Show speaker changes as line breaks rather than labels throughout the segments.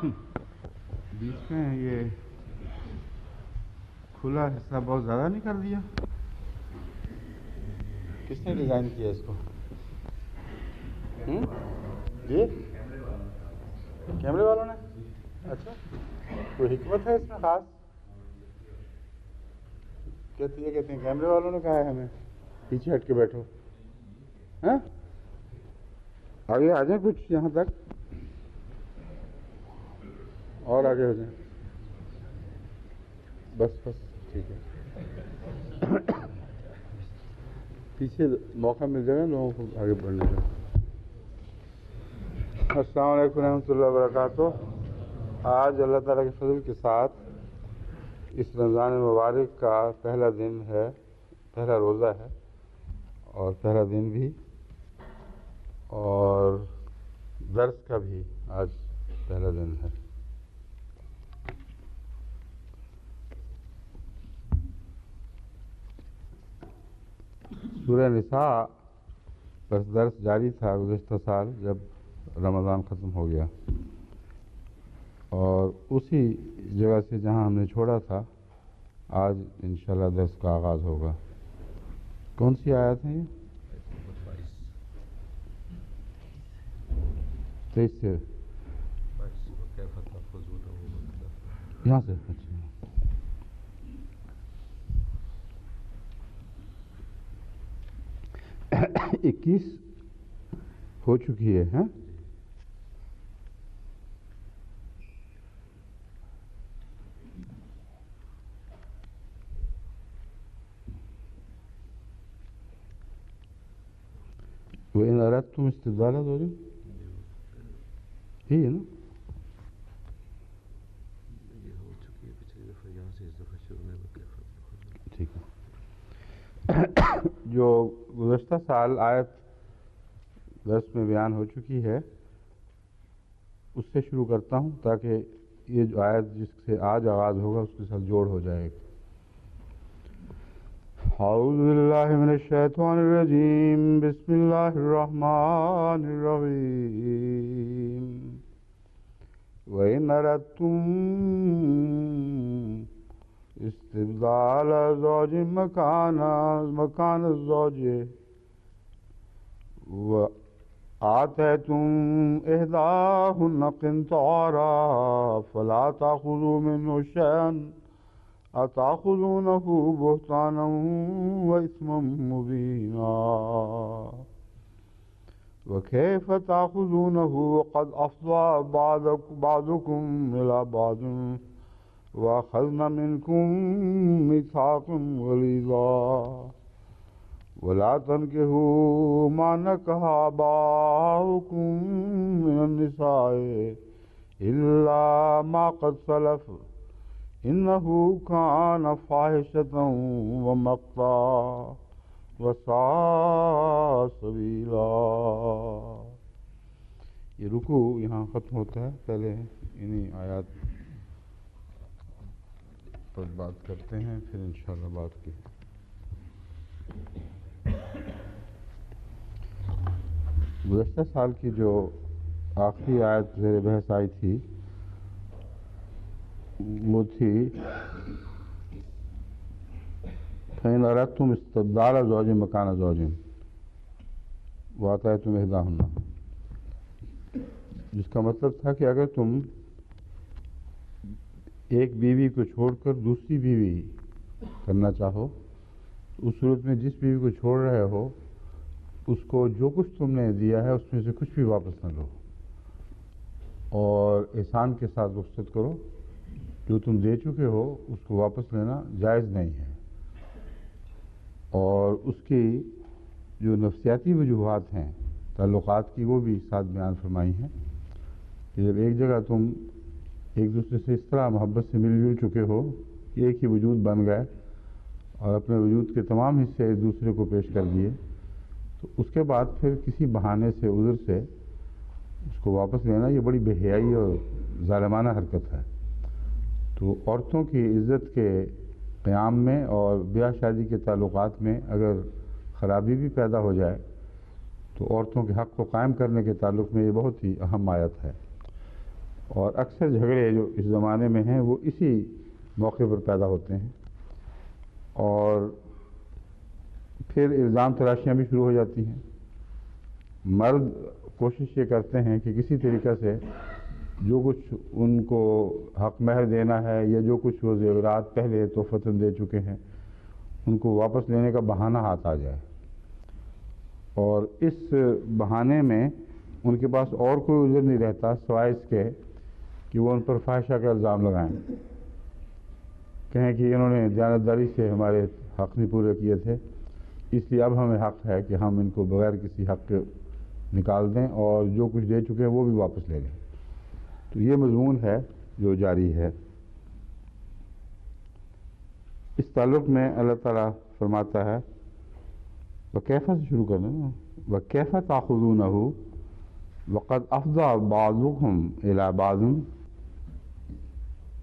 بیچ میں یہ کھلا حصہ بہت زیادہ نہیں کر دیا؟ کس نے ڈیزائن کیا اس کو؟ جی کیمرے والوں نے؟ اچھا، کوئی حکمت ہے اس میں خاص؟ کہتے ہیں کیمرے والوں نے کہا ہے ہمیں پیچھے ہٹ کے بیٹھو. ہاں آگے آ جائیں کچھ یہاں تک اور آگے ہو جائیں. بس ٹھیک ہے. پیچھے موقع مل جائے گا لوگوں کو آگے بڑھنے کا. السلام علیکم ورحمۃ اللہ وبرکاتہ. آج اللہ تعالیٰ کے فضل کے ساتھ اس رمضان مبارک کا پہلا دن ہے، پہلا روزہ ہے اور پہلا دن بھی، اور درس کا بھی آج پہلا دن ہے. سورہ نساء پر درس جاری تھا گزشتہ سال جب رمضان ختم ہو گیا، اور اسی جگہ سے جہاں ہم نے چھوڑا تھا آج انشاءاللہ درس کا آغاز ہوگا. کون سی آیت ہیں یہ؟ 23 سے یہاں سے. اچھا 21 ہو چکی ہے. ہاں وَإِنْ أَرَدْتُمْ اسْتِبْدَالَ زَوْجٍ یہی ہے نا؟ ٹھیک ہے. جو گزشتہ سال آیت درس میں بیان ہو چکی ہے اس سے شروع کرتا ہوں تاکہ یہ جو آیت جس سے آج آغاز ہوگا اس کے ساتھ جوڑ ہو جائے. اعوذ باللہ من الشیطان الرجیم. بسم اللہ الرحمن الرحیم. وَإِنْ أَرَدْتُمْ استبدال زوج مکان الزوج وآتيتم إحداهن قنطارا فلا تأخذوا منه شيئا أتأخذونه بهتانا وإثما مبينا وكيف تأخذونه وقد أفضى بعضكم إلى بعض وأخذن منكم ميثاقا غليظا ولا تنكحوا ما نكح آباؤكم من النساء إلا ما قد سلف إنه كان فاحشة ومقتا وساء سبيلا. یہ رکوع یہاں ختم ہوتا ہے. پہلے انہی آیات پر بات کرتے ہیں پھر انشاءاللہ بات کی. گزشتہ سال کی جو آخری آیت زیر بحث آئی تھی وہ تھی فَإِنْ أَرَدْتُمْ اسْتِبْدَالَ زَوْجٍ مَكَانَ زَوْجٍ وَآتَيْتُمْ إِحْدَاهُنَّ، جس کا مطلب تھا کہ اگر تم ایک بیوی کو چھوڑ کر دوسری بیوی کرنا چاہو اس صورت میں جس بیوی کو چھوڑ رہے ہو اس کو جو کچھ تم نے دیا ہے اس میں سے کچھ بھی واپس نہ لو اور احسان کے ساتھ رخصت کرو. جو تم دے چکے ہو اس کو واپس لینا جائز نہیں ہے. اور اس کی جو نفسیاتی وجوہات ہیں تعلقات کی وہ بھی ساتھ بیان فرمائی ہیں کہ جب ایک جگہ تم ایک دوسرے سے اس طرح محبت سے مل جل چکے ہو کہ ایک ہی وجود بن گئے اور اپنے وجود کے تمام حصے ایک دوسرے کو پیش کر دیے تو اس کے بعد پھر کسی بہانے سے عذر سے اس کو واپس لینا یہ بڑی بے حیائی اور ظالمانہ حرکت ہے. تو عورتوں کی عزت کے قیام میں اور بیاہ شادی کے تعلقات میں اگر خرابی بھی پیدا ہو جائے تو عورتوں کے حق کو قائم کرنے کے تعلق میں یہ بہت ہی اہم آیت ہے. اور اکثر جھگڑے جو اس زمانے میں ہیں وہ اسی موقع پر پیدا ہوتے ہیں، اور پھر الزام تراشیاں بھی شروع ہو جاتی ہیں۔ مرد کوشش یہ کرتے ہیں کہ کسی طریقے سے جو کچھ ان کو حق مہر دینا ہے یا جو کچھ وہ زیورات پہلے تحفتاً دے چکے ہیں ان کو واپس لینے کا بہانہ ہاتھ آ جائے، اور اس بہانے میں ان کے پاس اور کوئی عذر نہیں رہتا سوائے اس کے کہ وہ ان پر فاحشہ کا الزام لگائیں، کہیں کہ انہوں نے دیانتداری سے ہمارے حق نہیں پورے کیے تھے، اس لیے اب ہمیں حق ہے کہ ہم ان کو بغیر کسی حق کے نکال دیں اور جو کچھ دے چکے ہیں وہ بھی واپس لے لیں۔ تو یہ مضمون ہے جو جاری ہے۔ اس تعلق میں اللہ تعالیٰ فرماتا ہے وَكَيْفَ سے شروع کرنا نا، وَكَيْفَ تَأْخُذُونَهُ وَقَدْ أَفْضَىٰ بَعْضُكُمْ إِلَىٰ بَعْضٍ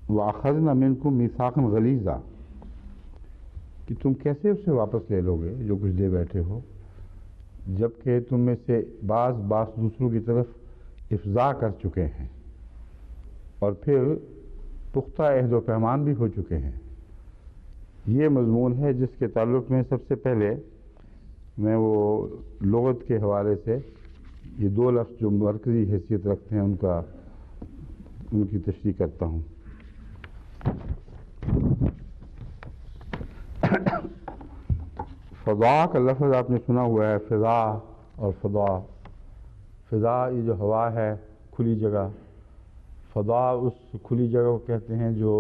وَأَخَذْنَ مِنْكُمْ مِيثَاقًا غَلِيظًا، کہ تم کیسے اسے واپس لے لو گے جو کچھ دے بیٹھے ہو، جبکہ تم میں سے بعض دوسروں کی طرف افضا کر چکے ہیں اور پھر پختہ عہد و پیمان بھی ہو چکے ہیں۔ یہ مضمون ہے جس کے تعلق میں سب سے پہلے میں وہ لغت کے حوالے سے یہ دو لفظ جو مرکزی حیثیت رکھتے ہیں ان کی تشریح کرتا ہوں۔ فضا کا لفظ آپ نے سنا ہوا ہے، فضا اور فضا۔ فضا یہ جو ہوا ہے، کھلی جگہ، فضا اس کھلی جگہ کو کہتے ہیں جو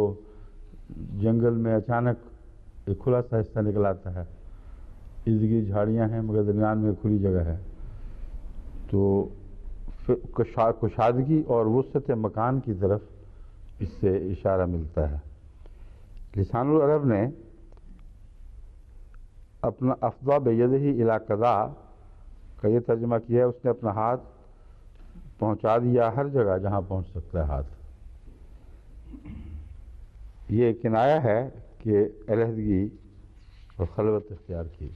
جنگل میں اچانک ایک کھلا سا حصہ نکل آتا ہے، ارد گرد جھاڑیاں ہیں مگر درمیان میں کھلی جگہ ہے، تو کشادگی اور وسعت مکان کی طرف اس سے اشارہ ملتا ہے۔ لسان العرب نے اپنا افضا بیدہ الی قضا کا یہ ترجمہ کیا ہے، اس نے اپنا ہاتھ پہنچا دیا ہر جگہ جہاں پہنچ سکتا ہے ہاتھ۔ یہ کنایا ہے کہ علیحدگی اور خلوت اختیار کی،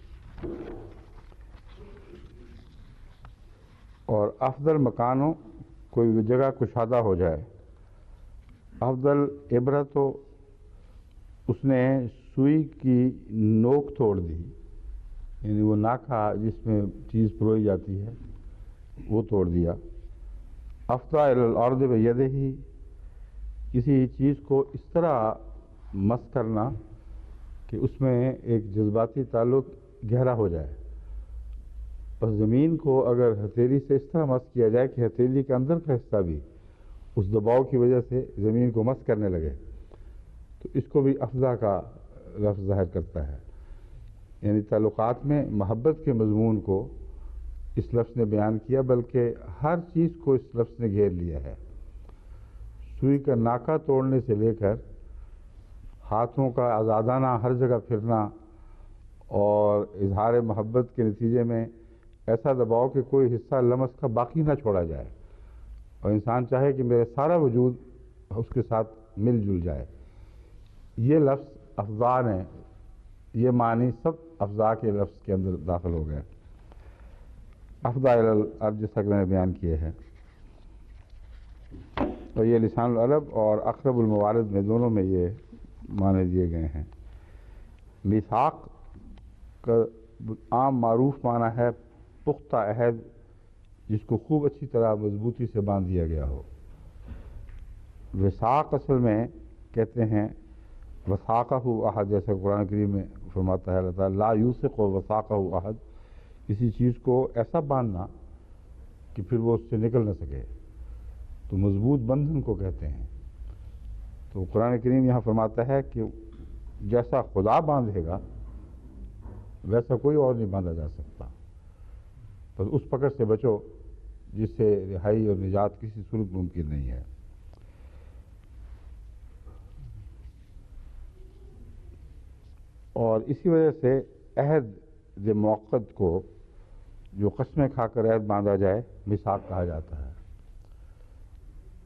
اور افضل مکانوں کوئی جگہ کشادہ ہو جائے۔ افضل عبرت تو اس نے سوئی کی نوک توڑ دی، یعنی وہ ناکھا جس میں چیز پروئی جاتی ہے وہ توڑ دیا۔ افضا الی الارض بیدہ، کسی چیز کو اس طرح مس کرنا کہ اس میں ایک جذباتی تعلق گہرا ہو جائے۔ بس زمین کو اگر ہتھیلی سے اس طرح مس کیا جائے کہ ہتھیلی کے اندر کا حصہ بھی اس دباؤ کی وجہ سے زمین کو مس کرنے لگے، تو اس کو بھی افضا کا لفظ ظاہر کرتا ہے۔ یعنی تعلقات میں محبت کے مضمون کو اس لفظ نے بیان کیا، بلکہ ہر چیز کو اس لفظ نے گھیر لیا ہے۔ سوئی کا ناکا توڑنے سے لے کر ہاتھوں کا آزادانہ ہر جگہ پھرنا اور اظہار محبت کے نتیجے میں ایسا دباؤ کہ کوئی حصہ لمس کا باقی نہ چھوڑا جائے اور انسان چاہے کہ میرا سارا وجود اس کے ساتھ مل جل جائے۔ یہ لفظ افضا نے، یہ معنی سب افضا کے لفظ کے اندر داخل ہو گئے۔ افضا الی الارض جیسا کہ میں نے بیان کیے ہیں، اور یہ لسان العرب اور اقرب الموارد میں دونوں میں یہ معنی دیے گئے ہیں۔ میثاق کا عام معروف معنی ہے پختہ عہد، جس کو خوب اچھی طرح مضبوطی سے باندھ دیا گیا ہو۔ وثاق اصل میں کہتے ہیں وثاقہ احد، جیسے قرآن کریم میں فرماتا ہے اللہ تعالیٰ لا یوثق وثاقہ احد، کسی چیز کو ایسا باندھنا کہ پھر وہ اس سے نکل نہ سکے، تو مضبوط بندھن کو کہتے ہیں۔ تو قرآن کریم یہاں فرماتا ہے کہ جیسا خدا باندھے گا ویسا کوئی اور نہیں باندھا جا سکتا، بس اس پکڑ سے بچو جس سے رہائی اور نجات کسی صورت ممکن نہیں ہے۔ اور اسی وجہ سے عہد موقت کو جو قسمیں کھا کر عہد باندھا جائے میثاق کہا جاتا ہے۔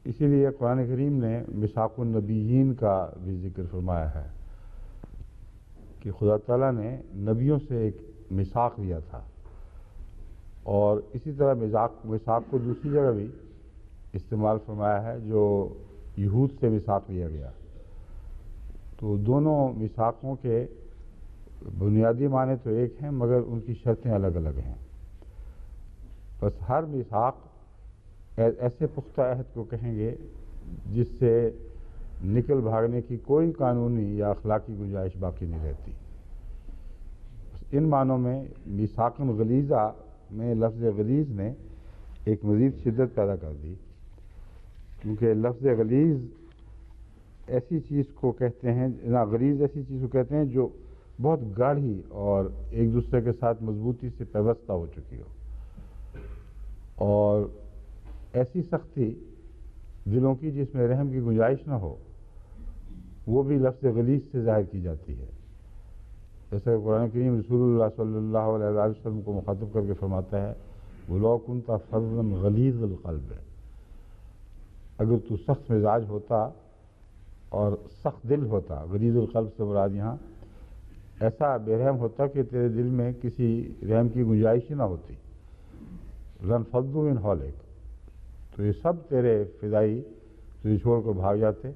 اسی لیے قرآن کریم نے میثاق النبیین کا بھی ذکر فرمایا ہے کہ خدا تعالیٰ نے نبیوں سے ایک میثاق لیا تھا، اور اسی طرح میثاق کو دوسری جگہ بھی استعمال فرمایا ہے جو یہود سے میثاق لیا گیا. تو دونوں میثاقوں کے بنیادی معنی تو ایک ہیں مگر ان کی شرطیں الگ الگ ہیں. بس ہر میثاق ایسے پختہ عہد کو کہیں گے جس سے نکل بھاگنے کی کوئی قانونی یا اخلاقی گنجائش باقی نہیں رہتی. ان معنوں میں میثاق غلیظہ میں لفظ غلیظ نے ایک مزید شدت پیدا کر دی، کیونکہ لفظ غلیظ ایسی چیز کو کہتے ہیں، غلیظ ایسی چیز کو کہتے ہیں جو بہت گاڑھی اور ایک دوسرے کے ساتھ مضبوطی سے پیوستہ ہو چکی ہو، اور ایسی سختی دلوں کی جس میں رحم کی گنجائش نہ ہو، وہ بھی لفظ غلیظ سے ظاہر کی جاتی ہے. جیسا کہ قرآن کریم رسول اللہ صلی اللہ علیہ وسلم کو مخاطب کر کے فرماتا ہے وَلَوْ كُنْتَ فَظًّا غَلِيظَ الْقَلْبِ، اگر تو سخت مزاج ہوتا اور سخت دل ہوتا، غلیظ القلب سے مراد یہاں ایسا بے رحم ہوتا کہ تیرے دل میں کسی رحم کی گنجائش ہی نہ ہوتی، لَانفَضُّوا مِنْ حَوْلِكَ، تو یہ سب تیرے فدائی تجھے چھوڑ کر بھاگ جاتے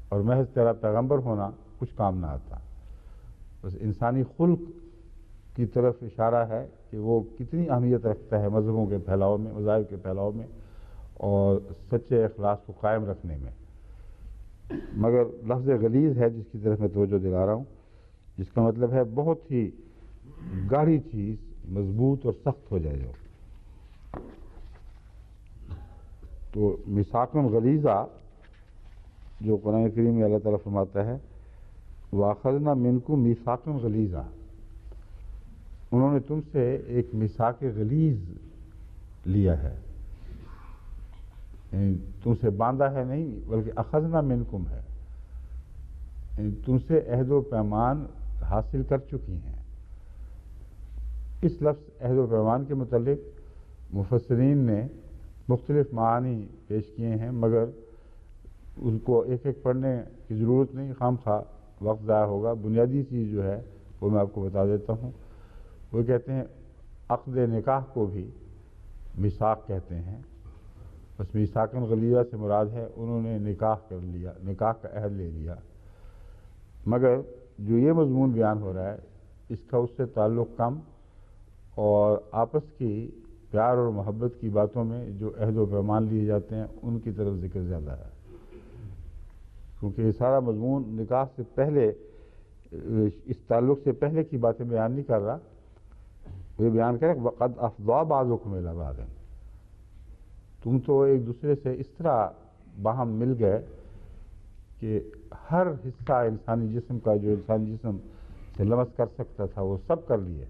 اور محض تیرا پیغمبر ہونا کچھ کام نہ آتا. بس انسانی خلق کی طرف اشارہ ہے کہ وہ کتنی اہمیت رکھتا ہے مذہبوں کے پھیلاؤ میں، مذاہب کے پھیلاؤ میں اور سچے اخلاص کو قائم رکھنے میں. مگر لفظ غلیظ ہے جس کی طرف میں توجہ دلا رہا ہوں، جس کا مطلب ہے بہت ہی گاڑھی چیز، مضبوط اور سخت ہو جائے جو. تو میثاق غلیظہ جو قرآن کریم میں اللہ تعالیٰ فرماتا ہے وَأَخَذْنَا مِنْكُمْ مِيثَاقًا غَلِيظًا، انہوں نے تم سے ایک میثاق غلیظ لیا ہے، یعنی تم سے باندھا ہے نہیں بلکہ اخذنا منکم ہے، یعنی تم سے عہد و پیمان حاصل کر چکی ہیں. اس لفظ عہد و پیمان کے متعلق مفسرین نے مختلف معانی پیش کیے ہیں، مگر ان کو ایک ایک پڑھنے کی ضرورت نہیں، خام خواہ وقت ضائع ہوگا. بنیادی چیز جو ہے وہ میں آپ کو بتا دیتا ہوں. وہ کہتے ہیں عقد نکاح کو بھی میثاق کہتے ہیں. بس میثاق غلیظہ سے مراد ہے انہوں نے نکاح کر لیا، نکاح کا عہد لے لیا. مگر جو یہ مضمون بیان ہو رہا ہے اس کا اس سے تعلق کم، اور آپس کی پیار اور محبت کی باتوں میں جو عہد و پیمان لیے جاتے ہیں ان کی طرف ذکر زیادہ ہے، کیونکہ یہ سارا مضمون نکاح سے پہلے، اس تعلق سے پہلے کی باتیں بیان نہیں کر رہا. یہ بیان کرے وَقَدْ أَفْضَىٰ بَعْضُكُمْ إِلَىٰ بَعْضٍ، تم تو ایک دوسرے سے اس طرح باہم مل گئے کہ ہر حصہ انسانی جسم کا جو انسانی جسم سے لمس کر سکتا تھا وہ سب کر لیے.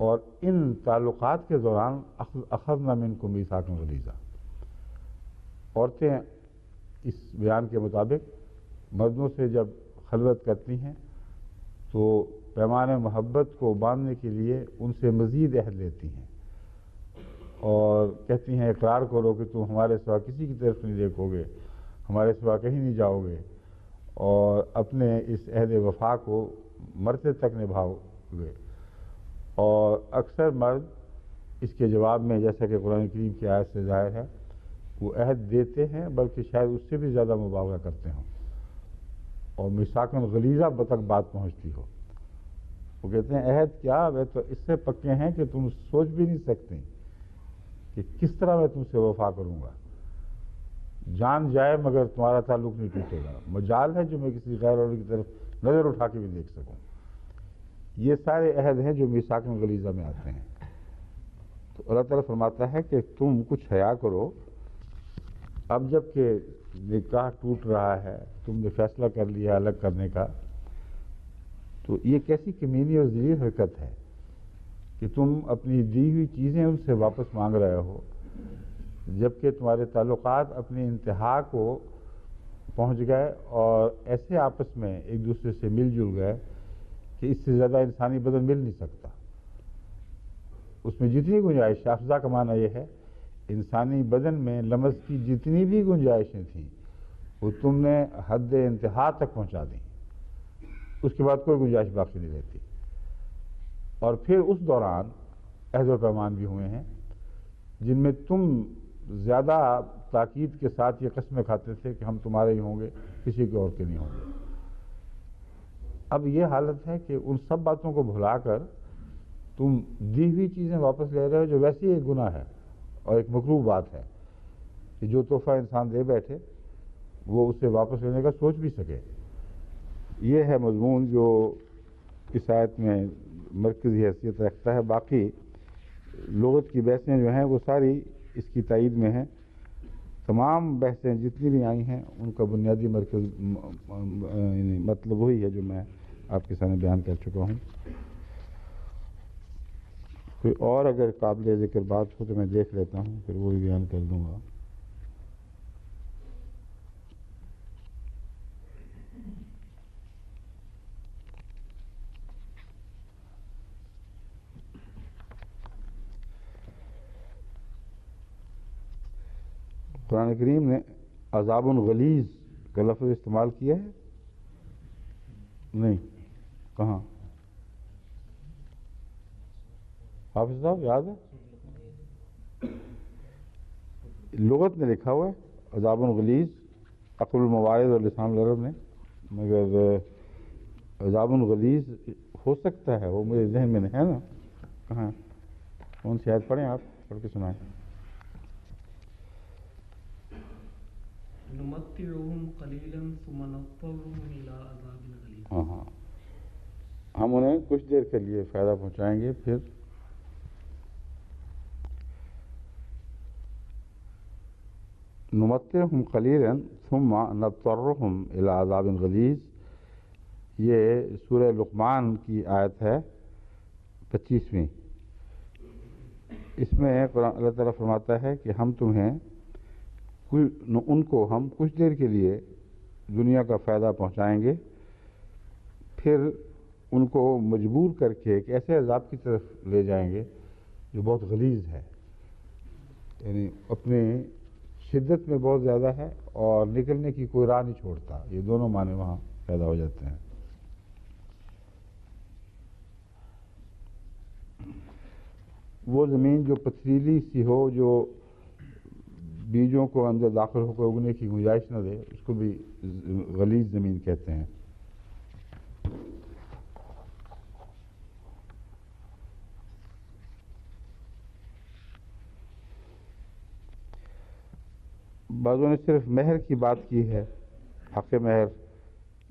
اور ان تعلقات کے دوران اخذنا منکم میثاقا غلیظا، عورتیں اس بیان کے مطابق مردوں سے جب خلوت کرتی ہیں تو پیمان محبت کو باندھنے کے لیے ان سے مزید عہد لیتی ہیں اور کہتی ہیں اقرار کرو کہ تم ہمارے سوا کسی کی طرف نہیں دیکھو گے، ہمارے سوا کہیں نہیں جاؤ گے، اور اپنے اس عہد وفا کو مرتے تک نبھاؤ گے. اور اکثر مرد اس کے جواب میں، جیسا کہ قرآن کریم کی آیت سے ظاہر ہے، وہ عہد دیتے ہیں بلکہ شاید اس سے بھی زیادہ مبالغہ کرتے ہوں اور میثاق غلیظہ تک بات پہنچتی ہو. وہ کہتے ہیں عہد کیا، وہ تو اس سے پکے ہیں کہ تم سوچ بھی نہیں سکتے کہ کس طرح میں تم سے وفا کروں گا. جان جائے مگر تمہارا تعلق نہیں ٹوٹے گا، مجال ہے جو میں کسی غیر اور کی طرف نظر اٹھا کے بھی دیکھ سکوں. یہ سارے عہد ہیں جو میثاق غلیظہ میں آتے ہیں. تو اللہ تعالیٰ فرماتا ہے کہ تم کچھ حیا کرو. اب جب کہ نکاح ٹوٹ رہا ہے، تم نے فیصلہ کر لیا الگ کرنے کا، تو یہ کیسی کمینی اور ذلیل حرکت ہے کہ تم اپنی دی ہوئی چیزیں ان سے واپس مانگ رہے ہو، جبکہ تمہارے تعلقات اپنی انتہا کو پہنچ گئے اور ایسے آپس میں ایک دوسرے سے مل جل گئے کہ اس سے زیادہ انسانی بدن مل نہیں سکتا. اس میں جتنی گنجائش، افزا کا معنی یہ ہے انسانی بدن میں لمس کی جتنی بھی گنجائشیں تھیں وہ تم نے حد انتہا تک پہنچا دیں، اس کے بعد کوئی گنجائش باقی نہیں رہتی. اور پھر اس دوران عہد و پیمان بھی ہوئے ہیں جن میں تم زیادہ تاکید کے ساتھ یہ قسمیں کھاتے تھے کہ ہم تمہارے ہی ہوں گے، کسی کے اور کے نہیں ہوں گے۔ اب یہ حالت ہے کہ ان سب باتوں کو بھلا کر تم دی ہوئی چیزیں واپس لے رہے ہو، جو ویسے ہی ایک گناہ ہے اور ایک مکروہ بات ہے کہ جو تحفہ انسان دے بیٹھے وہ اسے واپس لینے کا سوچ بھی سکے۔ یہ ہے مضمون جو اس آیت میں مرکزی حیثیت رکھتا ہے۔ باقی لغت کی بحثیں جو ہیں وہ ساری اس کی تائید میں ہیں۔ تمام بحثیں جتنی بھی آئی ہیں ان کا بنیادی مرکز مطلب وہی ہے جو میں آپ کے سامنے بیان کر چکا ہوں۔ کوئی اور اگر قابل ذکر بات ہو تو میں دیکھ لیتا ہوں، پھر وہ بھی بیان کر دوں گا۔ قرآن کریم نے عذاب غلیظ کا لفظ استعمال کیا ہے؟ نہیں، کہاں؟ حافظ صاحب یاد ہے؟ لغت نے لکھا ہوا ہے عذاب غلیظ، عقل الموارد اور لسان العرب نے، مگر عذاب غلیظ ہو سکتا ہے، وہ میرے ذہن میں نہیں ہے نا۔ کہاں؟ کون سی آیت پڑھیں آپ؟ پڑھ کے سنائیں۔
نمتعهم قلیلا ثم نضطرهم الى عذاب غلیظ۔
ہاں، ہم انہیں کچھ دیر کے لیے فائدہ پہنچائیں گے، پھر نمتعهم قلیلا ثم نضطرهم الى عذاب غلیظ، یہ سورہ لقمان کی آیت ہے 25ویں۔ اس میں اللہ تعالیٰ فرماتا ہے کہ ہم تمہیں ان کو ہم کچھ دیر کے لیے دنیا کا فائدہ پہنچائیں گے، پھر ان کو مجبور کر کے ایک ایسے عذاب کی طرف لے جائیں گے جو بہت غلیظ ہے، یعنی اپنے شدت میں بہت زیادہ ہے اور نکلنے کی کوئی راہ نہیں چھوڑتا۔ یہ دونوں معنی وہاں پیدا ہو جاتے ہیں۔ وہ زمین جو پتھریلی سی ہو، جو بیجوں کو اندر داخل ہو کر اگنے کی گنجائش نہ دے، اس کو بھی غلیظ زمین کہتے ہیں۔ بعضوں نے صرف مہر کی بات کی ہے، حق مہر،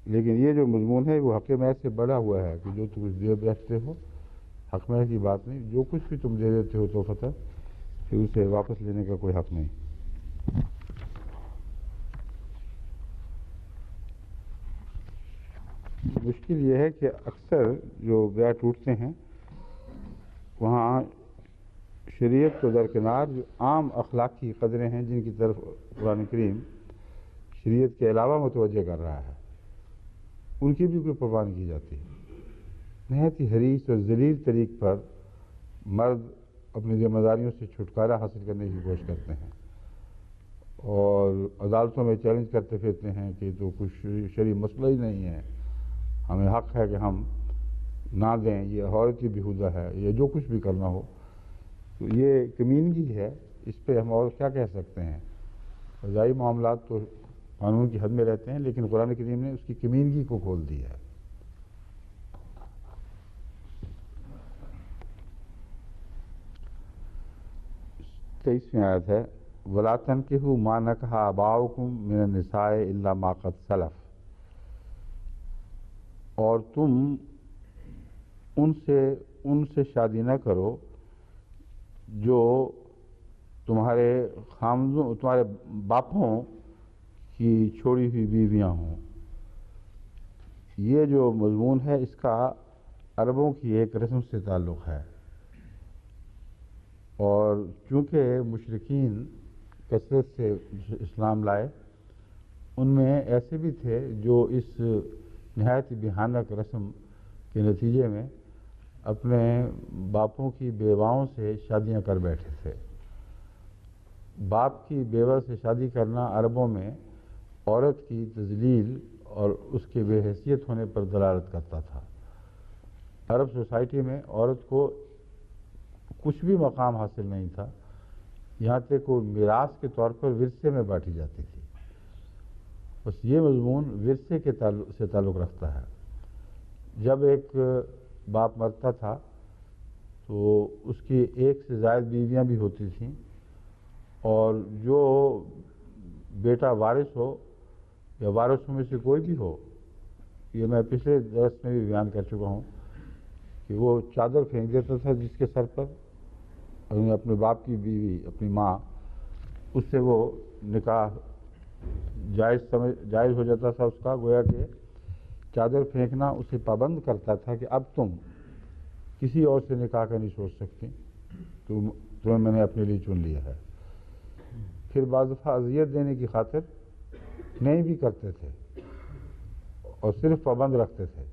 لیکن یہ جو مضمون ہے وہ حق مہر سے بڑا ہوا ہے کہ جو تم دے بیٹھتے ہو، حق مہر کی بات نہیں۔ جو کچھ بھی تم دے دیتے ہو تحفۃ، پھر اسے واپس لینے کا کوئی حق نہیں۔ مشکل یہ ہے کہ اکثر جو بیع ٹوٹتے ہیں وہاں شریعت کو درکنار جو عام اخلاقی قدریں ہیں جن کی طرف قرآن کریم شریعت کے علاوہ متوجہ کر رہا ہے، ان کی بھی کوئی پرواہ نہیں کی جاتی۔ نہایت ہی حریص اور ذلیل طریق پر مرد اپنی ذمہ داریوں سے چھٹکارا حاصل کرنے کی کوشش کرتے ہیں اور عدالتوں میں چیلنج کرتے پھرتے ہیں کہ تو کچھ شرعی مسئلہ ہی نہیں ہے، ہمیں حق ہے کہ ہم نہ دیں، یہ عورت ہی بیہودہ ہے، یا جو کچھ بھی کرنا ہو۔ تو یہ کمینگی ہے، اس پہ ہم اور کیا کہہ سکتے ہیں؟ فضائی معاملات تو قانون کی حد میں رہتے ہیں، لیکن قرآن کریم نے اس کی کمینگی کو کھول دیا ہے۔ تیسویں آیت ہے وَلَا تَنكِحُوا مَا نَكَحَ آبَاؤُكُم مِّنَ النِّسَاءِ إِلَّا مَا قَدْ سَلَفَ، اور تم ان سے شادی نہ کرو جو تمہارے خامدوں، تمہارے باپوں کی چھوڑی ہوئی بیویاں ہوں۔ یہ جو مضمون ہے اس کا عربوں کی ایک رسم سے تعلق ہے، اور چونکہ مشرکین کثرت سے اسلام لائے، ان میں ایسے بھی تھے جو اس نہایت بھیانک رسم کے نتیجے میں اپنے باپوں کی بیواؤں سے شادیاں کر بیٹھے تھے۔ باپ کی بیوہ سے شادی کرنا عربوں میں عورت کی تذلیل اور اس کے بے حیثیت ہونے پر دلالت کرتا تھا۔ عرب سوسائٹی میں عورت کو کچھ بھی مقام حاصل نہیں تھا یہاں تک وہ میراث کے طور پر ورثے میں بانٹی جاتی تھی. بس یہ مضمون ورثے کے سے تعلق رکھتا ہے. جب ایک باپ مرتا تھا تو اس کی ایک سے زائد بیویاں بھی ہوتی تھیں، اور جو بیٹا وارث ہو یا وارثوں میں سے کوئی بھی ہو، یہ میں پچھلے درس میں بھی بیان کر چکا ہوں کہ وہ چادر پھینک دیتا تھا جس کے سر پر، اور اپنے باپ کی بیوی اپنی ماں، اس سے وہ نکاح جائز ہو جاتا تھا اس کا. گویا کہ چادر پھینکنا اسے پابند کرتا تھا کہ اب تم کسی اور سے نکاح کا نہیں سوچ سکتی، تمہیں میں نے اپنے لیے چن لیا ہے. پھر بعض دفعہ اذیت دینے کی خاطر نہیں بھی کرتے تھے اور صرف پابند رکھتے تھے،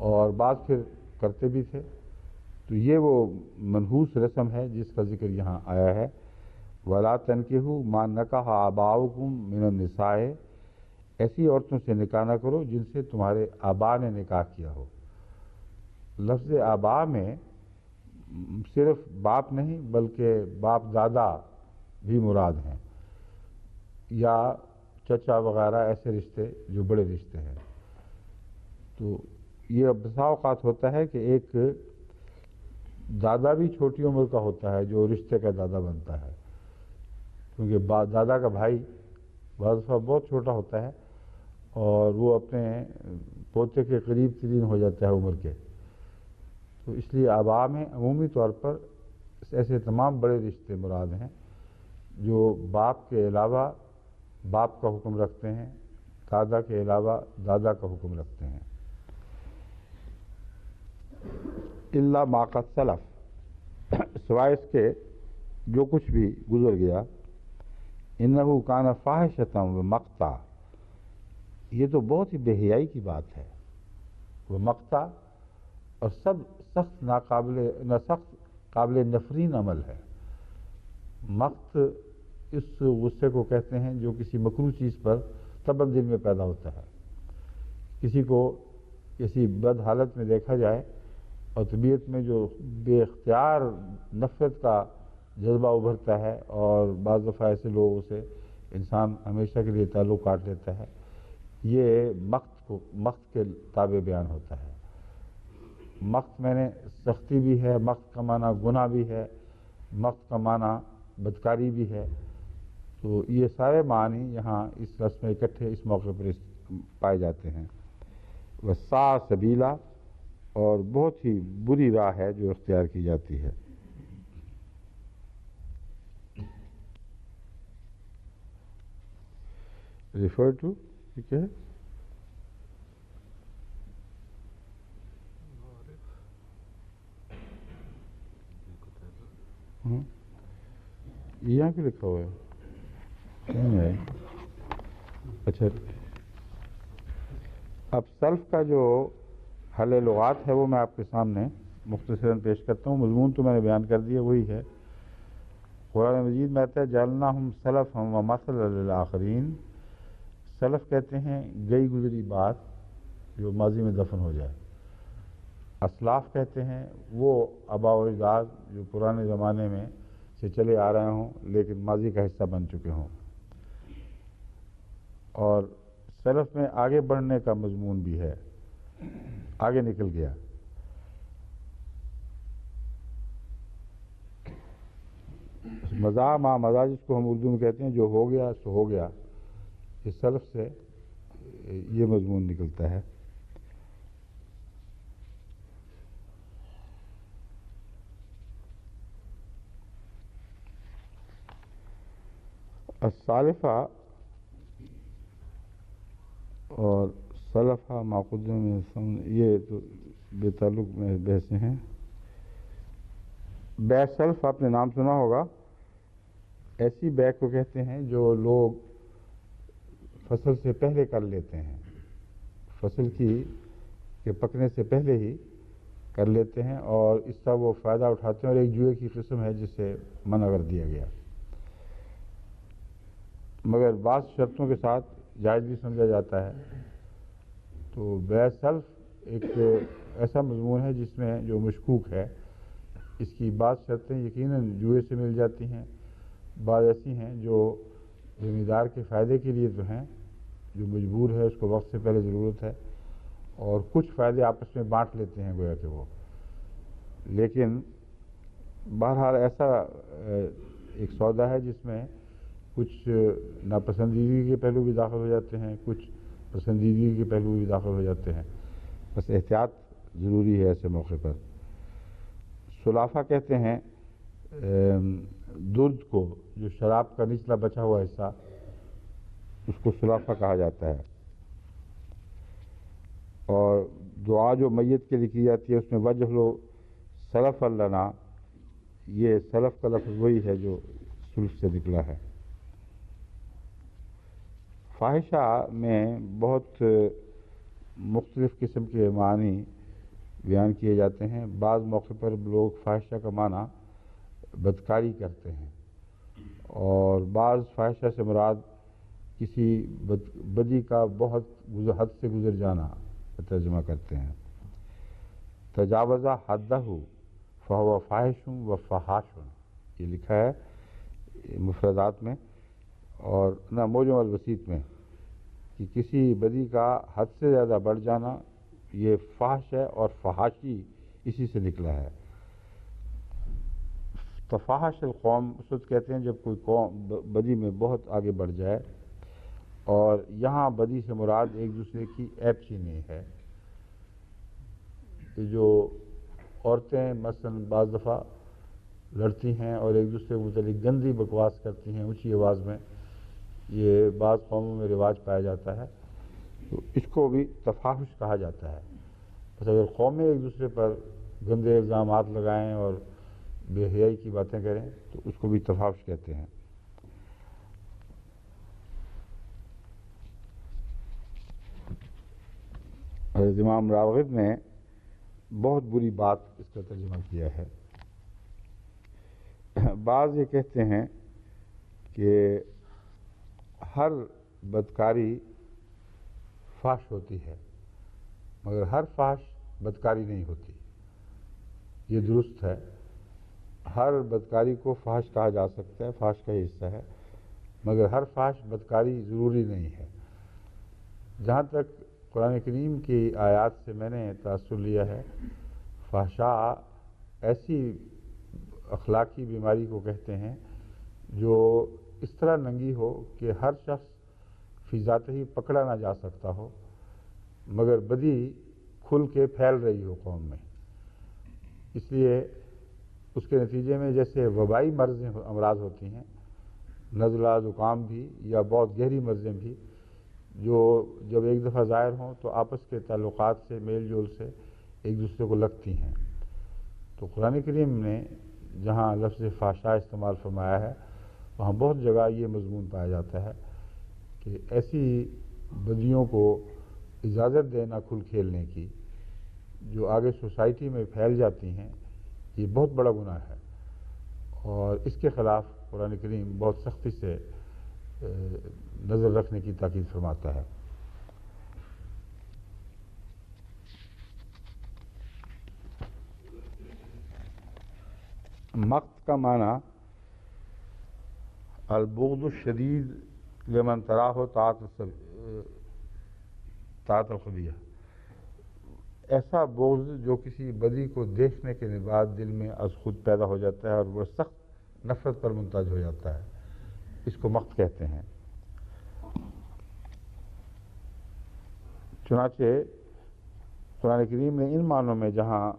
اور بعض پھر کرتے بھی تھے. تو یہ وہ منحوس رسم ہے جس کا ذکر یہاں آیا ہے. وَلَا تَنْكِحُوا مَا نَكَحَ آبَاؤُكُم مِّنَ النِّسَاءِ، ایسی عورتوں سے نکاح نہ کرو جن سے تمہارے آبا نے نکاح کیا ہو. لفظ آبا میں صرف باپ نہیں بلکہ باپ دادا بھی مراد ہیں، یا چچا وغیرہ، ایسے رشتے جو بڑے رشتے ہیں. تو یہ بسا اوقات ہوتا ہے کہ ایک دادا بھی چھوٹی عمر کا ہوتا ہے جو رشتے کا دادا بنتا ہے، کیونکہ دادا کا بھائی بعض دفعہ بہت چھوٹا ہوتا ہے اور وہ اپنے پوتے کے قریب ترین ہو جاتا ہے عمر کے. تو اس لیے آبا میں عمومی طور پر ایسے تمام بڑے رشتے مراد ہیں جو باپ کے علاوہ باپ کا حکم رکھتے ہیں، دادا کے علاوہ دادا کا حکم رکھتے ہیں. الا ما قد سلف، سوائے اس کے جو کچھ بھی گزر گیا. انہ کان فاحشۃ ومقتا، یہ تو بہت ہی بے حیائی کی بات ہے. وہ مقتا اور سب سخت قابل نفرین عمل ہے. مقت اس غصے کو کہتے ہیں جو کسی مکروہ چیز پر طبعاً دل میں پیدا ہوتا ہے. کسی کو کسی بد حالت میں دیکھا جائے اور طبیعت میں جو بے اختیار نفرت کا جذبہ ابھرتا ہے، اور بعض دفعہ ایسے لوگوں سے انسان ہمیشہ کے لیے تعلق کاٹ لیتا ہے، یہ مقت کے تابع بیان ہوتا ہے. مقت میں نے سختی بھی ہے، مقت کا معنی گناہ بھی ہے، مقت کا معنی بدکاری بھی ہے. تو یہ سارے معنی یہاں اس رسم میں اکٹھے اس موقع پر پائے جاتے ہیں. وسع سبیلا، اور بہت ہی بری راہ ہے جو اختیار کی جاتی ہے. ریفر ٹو، ٹھیک ہے. یہاں کیوں لکھا ہوا ہے؟ اچھا، اب سلف کا جو حل لغات ہے وہ میں آپ کے سامنے مختصراً پیش کرتا ہوں. مضمون تو میں نے بیان کر دیا، وہی ہے. قرآن مجید میں آتا ہے جعلناہم سلفا ومثلا للآخرین. سلف کہتے ہیں گئی گزری بات جو ماضی میں دفن ہو جائے. اسلاف کہتے ہیں وہ آباء و اجداد جو پرانے زمانے میں سے چلے آ رہے ہوں لیکن ماضی کا حصہ بن چکے ہوں. اور سلف میں آگے بڑھنے کا مضمون بھی ہے، آگے نکل گیا. مضا ما مضا جس کو ہم اردو میں کہتے ہیں جو ہو گیا سو ہو گیا، اس سلف سے یہ مضمون نکلتا ہے. السالفہ اور سلفہ ماقدم میں یہ تو بے تعلق میں بحثیں ہیں. بے سلف آپ نے نام سنا ہوگا. ایسی بے کو کہتے ہیں جو لوگ فصل سے پہلے کر لیتے ہیں، فصل کے پکنے سے پہلے ہی کر لیتے ہیں اور اس کا وہ فائدہ اٹھاتے ہیں، اور ایک جوئے کی قسم ہے جسے منع کر دیا گیا، مگر بعض شرطوں کے ساتھ جائز بھی سمجھا جاتا ہے. تو بے سلف ایک ایسا مضمون ہے جس میں جو مشکوک ہے اس کی بعض شرطیں یقیناً جوئے سے مل جاتی ہیں، بعض ایسی ہیں جو زمیندار کے فائدے کے لیے جو ہیں، جو مجبور ہے، اس کو وقت سے پہلے ضرورت ہے، اور کچھ فائدے آپس میں بانٹ لیتے ہیں گویا کہ وہ. لیکن بہرحال ایسا ایک سودا ہے جس میں کچھ ناپسندیدگی کے پہلو بھی داخل ہو جاتے ہیں، کچھ پسندیدگی کے پہلو بھی داخل ہو جاتے ہیں. بس احتیاط ضروری ہے ایسے موقع پر. سلافہ کہتے ہیں درد کو، جو شراب کا نچلا بچا ہوا حصہ، اس کو سلافہ کہا جاتا ہے. اور دعا جو میت کے لیے کی جاتی ہے اس میں وجہ لو سلف لنا، یہ سلف کا لفظ وہی ہے جو سلف سے نکلا ہے. فاحشہ میں بہت مختلف قسم کے معنی بیان کیے جاتے ہیں. بعض موقع پر لوگ فاحشہ کا معنی بدکاری کرتے ہیں، اور بعض فاحشہ سے مراد کسی بدی کا بہت حد سے گزر جانا ترجمہ کرتے ہیں. تجاوزہ حدہ فہو فاحش و فحاش، یہ لکھا ہے مفردات میں اور نہ موجم الوسیط میں، کہ کسی بدی کا حد سے زیادہ بڑھ جانا یہ فحش ہے، اور فحاشی اسی سے نکلا ہے. تفاحش القوم اس وقت کہتے ہیں جب کوئی قوم بدی میں بہت آگے بڑھ جائے، اور یہاں بدی سے مراد ایک دوسرے کی عیب چینی ہے. کہ جو عورتیں مثلا بعض دفعہ لڑتی ہیں اور ایک دوسرے کے متعلق گندی بکواس کرتی ہیں اونچی آواز میں، یہ بعض قوموں میں رواج پایا جاتا ہے، تو اس کو بھی تفاحش کہا جاتا ہے. بس اگر قومیں ایک دوسرے پر گندے الزامات لگائیں اور بے حیائی کی باتیں کریں تو اس کو بھی تفاحش کہتے ہیں. حضرت امام راغب نے بہت بری بات اس کا ترجمہ کیا ہے. بعض یہ کہتے ہیں کہ ہر بدکاری فحش ہوتی ہے، مگر ہر فحش بدکاری نہیں ہوتی. یہ درست ہے، ہر بدکاری کو فحش کہا جا سکتا ہے، فحش کا ہی حصہ ہے، مگر ہر فحش بدکاری ضروری نہیں ہے. جہاں تک قرآن کریم کی آیات سے میں نے تاثر لیا ہے، فحشاء ایسی اخلاقی بیماری کو کہتے ہیں جو اس طرح ننگی ہو کہ ہر شخص فی ذاتہ ہی پکڑا نہ جا سکتا ہو، مگر بدی کھل کے پھیل رہی ہو قوم میں. اس لیے اس کے نتیجے میں جیسے وبائی امراض ہوتی ہیں، نزلہ زکام بھی یا بہت گہری مرضیں بھی، جو جب ایک دفعہ ظاہر ہوں تو آپس کے تعلقات سے میل جول سے ایک دوسرے کو لگتی ہیں. تو قرآن کریم نے جہاں لفظ فحشاء استعمال فرمایا ہے وہاں بہت جگہ یہ مضمون پایا جاتا ہے کہ ایسی بدیوں کو اجازت دینا کھل کھیلنے کی جو آگے سوسائٹی میں پھیل جاتی ہیں، یہ بہت بڑا گناہ ہے، اور اس کے خلاف قرآن کریم بہت سختی سے نظر رکھنے کی تاکید فرماتا ہے. مقت کا معنی البغض الشدید لمن تراہ طاعت الخبیہ، ایسا بغض جو کسی بدی کو دیکھنے کے بعد دل میں از خود پیدا ہو جاتا ہے اور وہ سخت نفرت پر منتج ہو جاتا ہے، اس کو مقت کہتے ہیں. چنانچہ قرآن کریم نے ان معنوں میں جہاں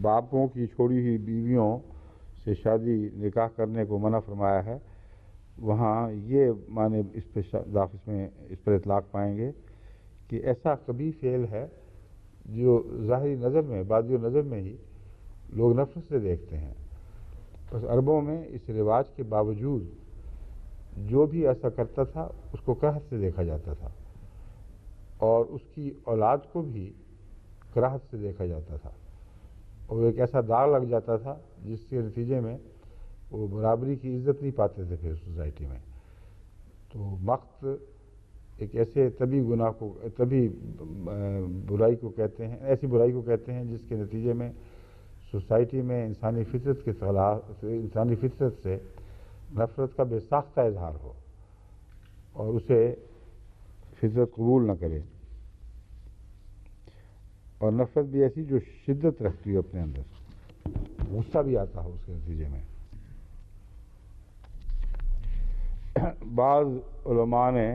باپوں کی چھوڑی ہوئی بیویوں سے شادی نکاح کرنے کو منع فرمایا ہے، وہاں یہ معنی اس پر اطلاق پائیں گے کہ ایسا کبھی فعل ہے جو ظاہری نظر میں بادی نظر میں ہی لوگ نفرت سے دیکھتے ہیں. بس عربوں میں اس رواج کے باوجود جو بھی ایسا کرتا تھا اس کو کراہت سے دیکھا جاتا تھا، اور اس کی اولاد کو بھی کراہت سے دیکھا جاتا تھا، اور ایک ایسا داغ لگ جاتا تھا جس کے نتیجے میں وہ برابری کی عزت نہیں پاتے تھے پھر سوسائٹی میں. تو مقت ایک ایسے طبی گناہ کو، طبی برائی کو کہتے ہیں، ایسی برائی کو کہتے ہیں جس کے نتیجے میں سوسائٹی میں انسانی فطرت کے خلاف، انسانی فطرت سے نفرت کا بے ساختہ اظہار ہو اور اسے فطرت قبول نہ کرے، اور نفرت بھی ایسی جو شدت رکھتی ہو اپنے اندر، غصہ بھی آتا ہو اس کے نتیجے میں۔ بعض علماء نے،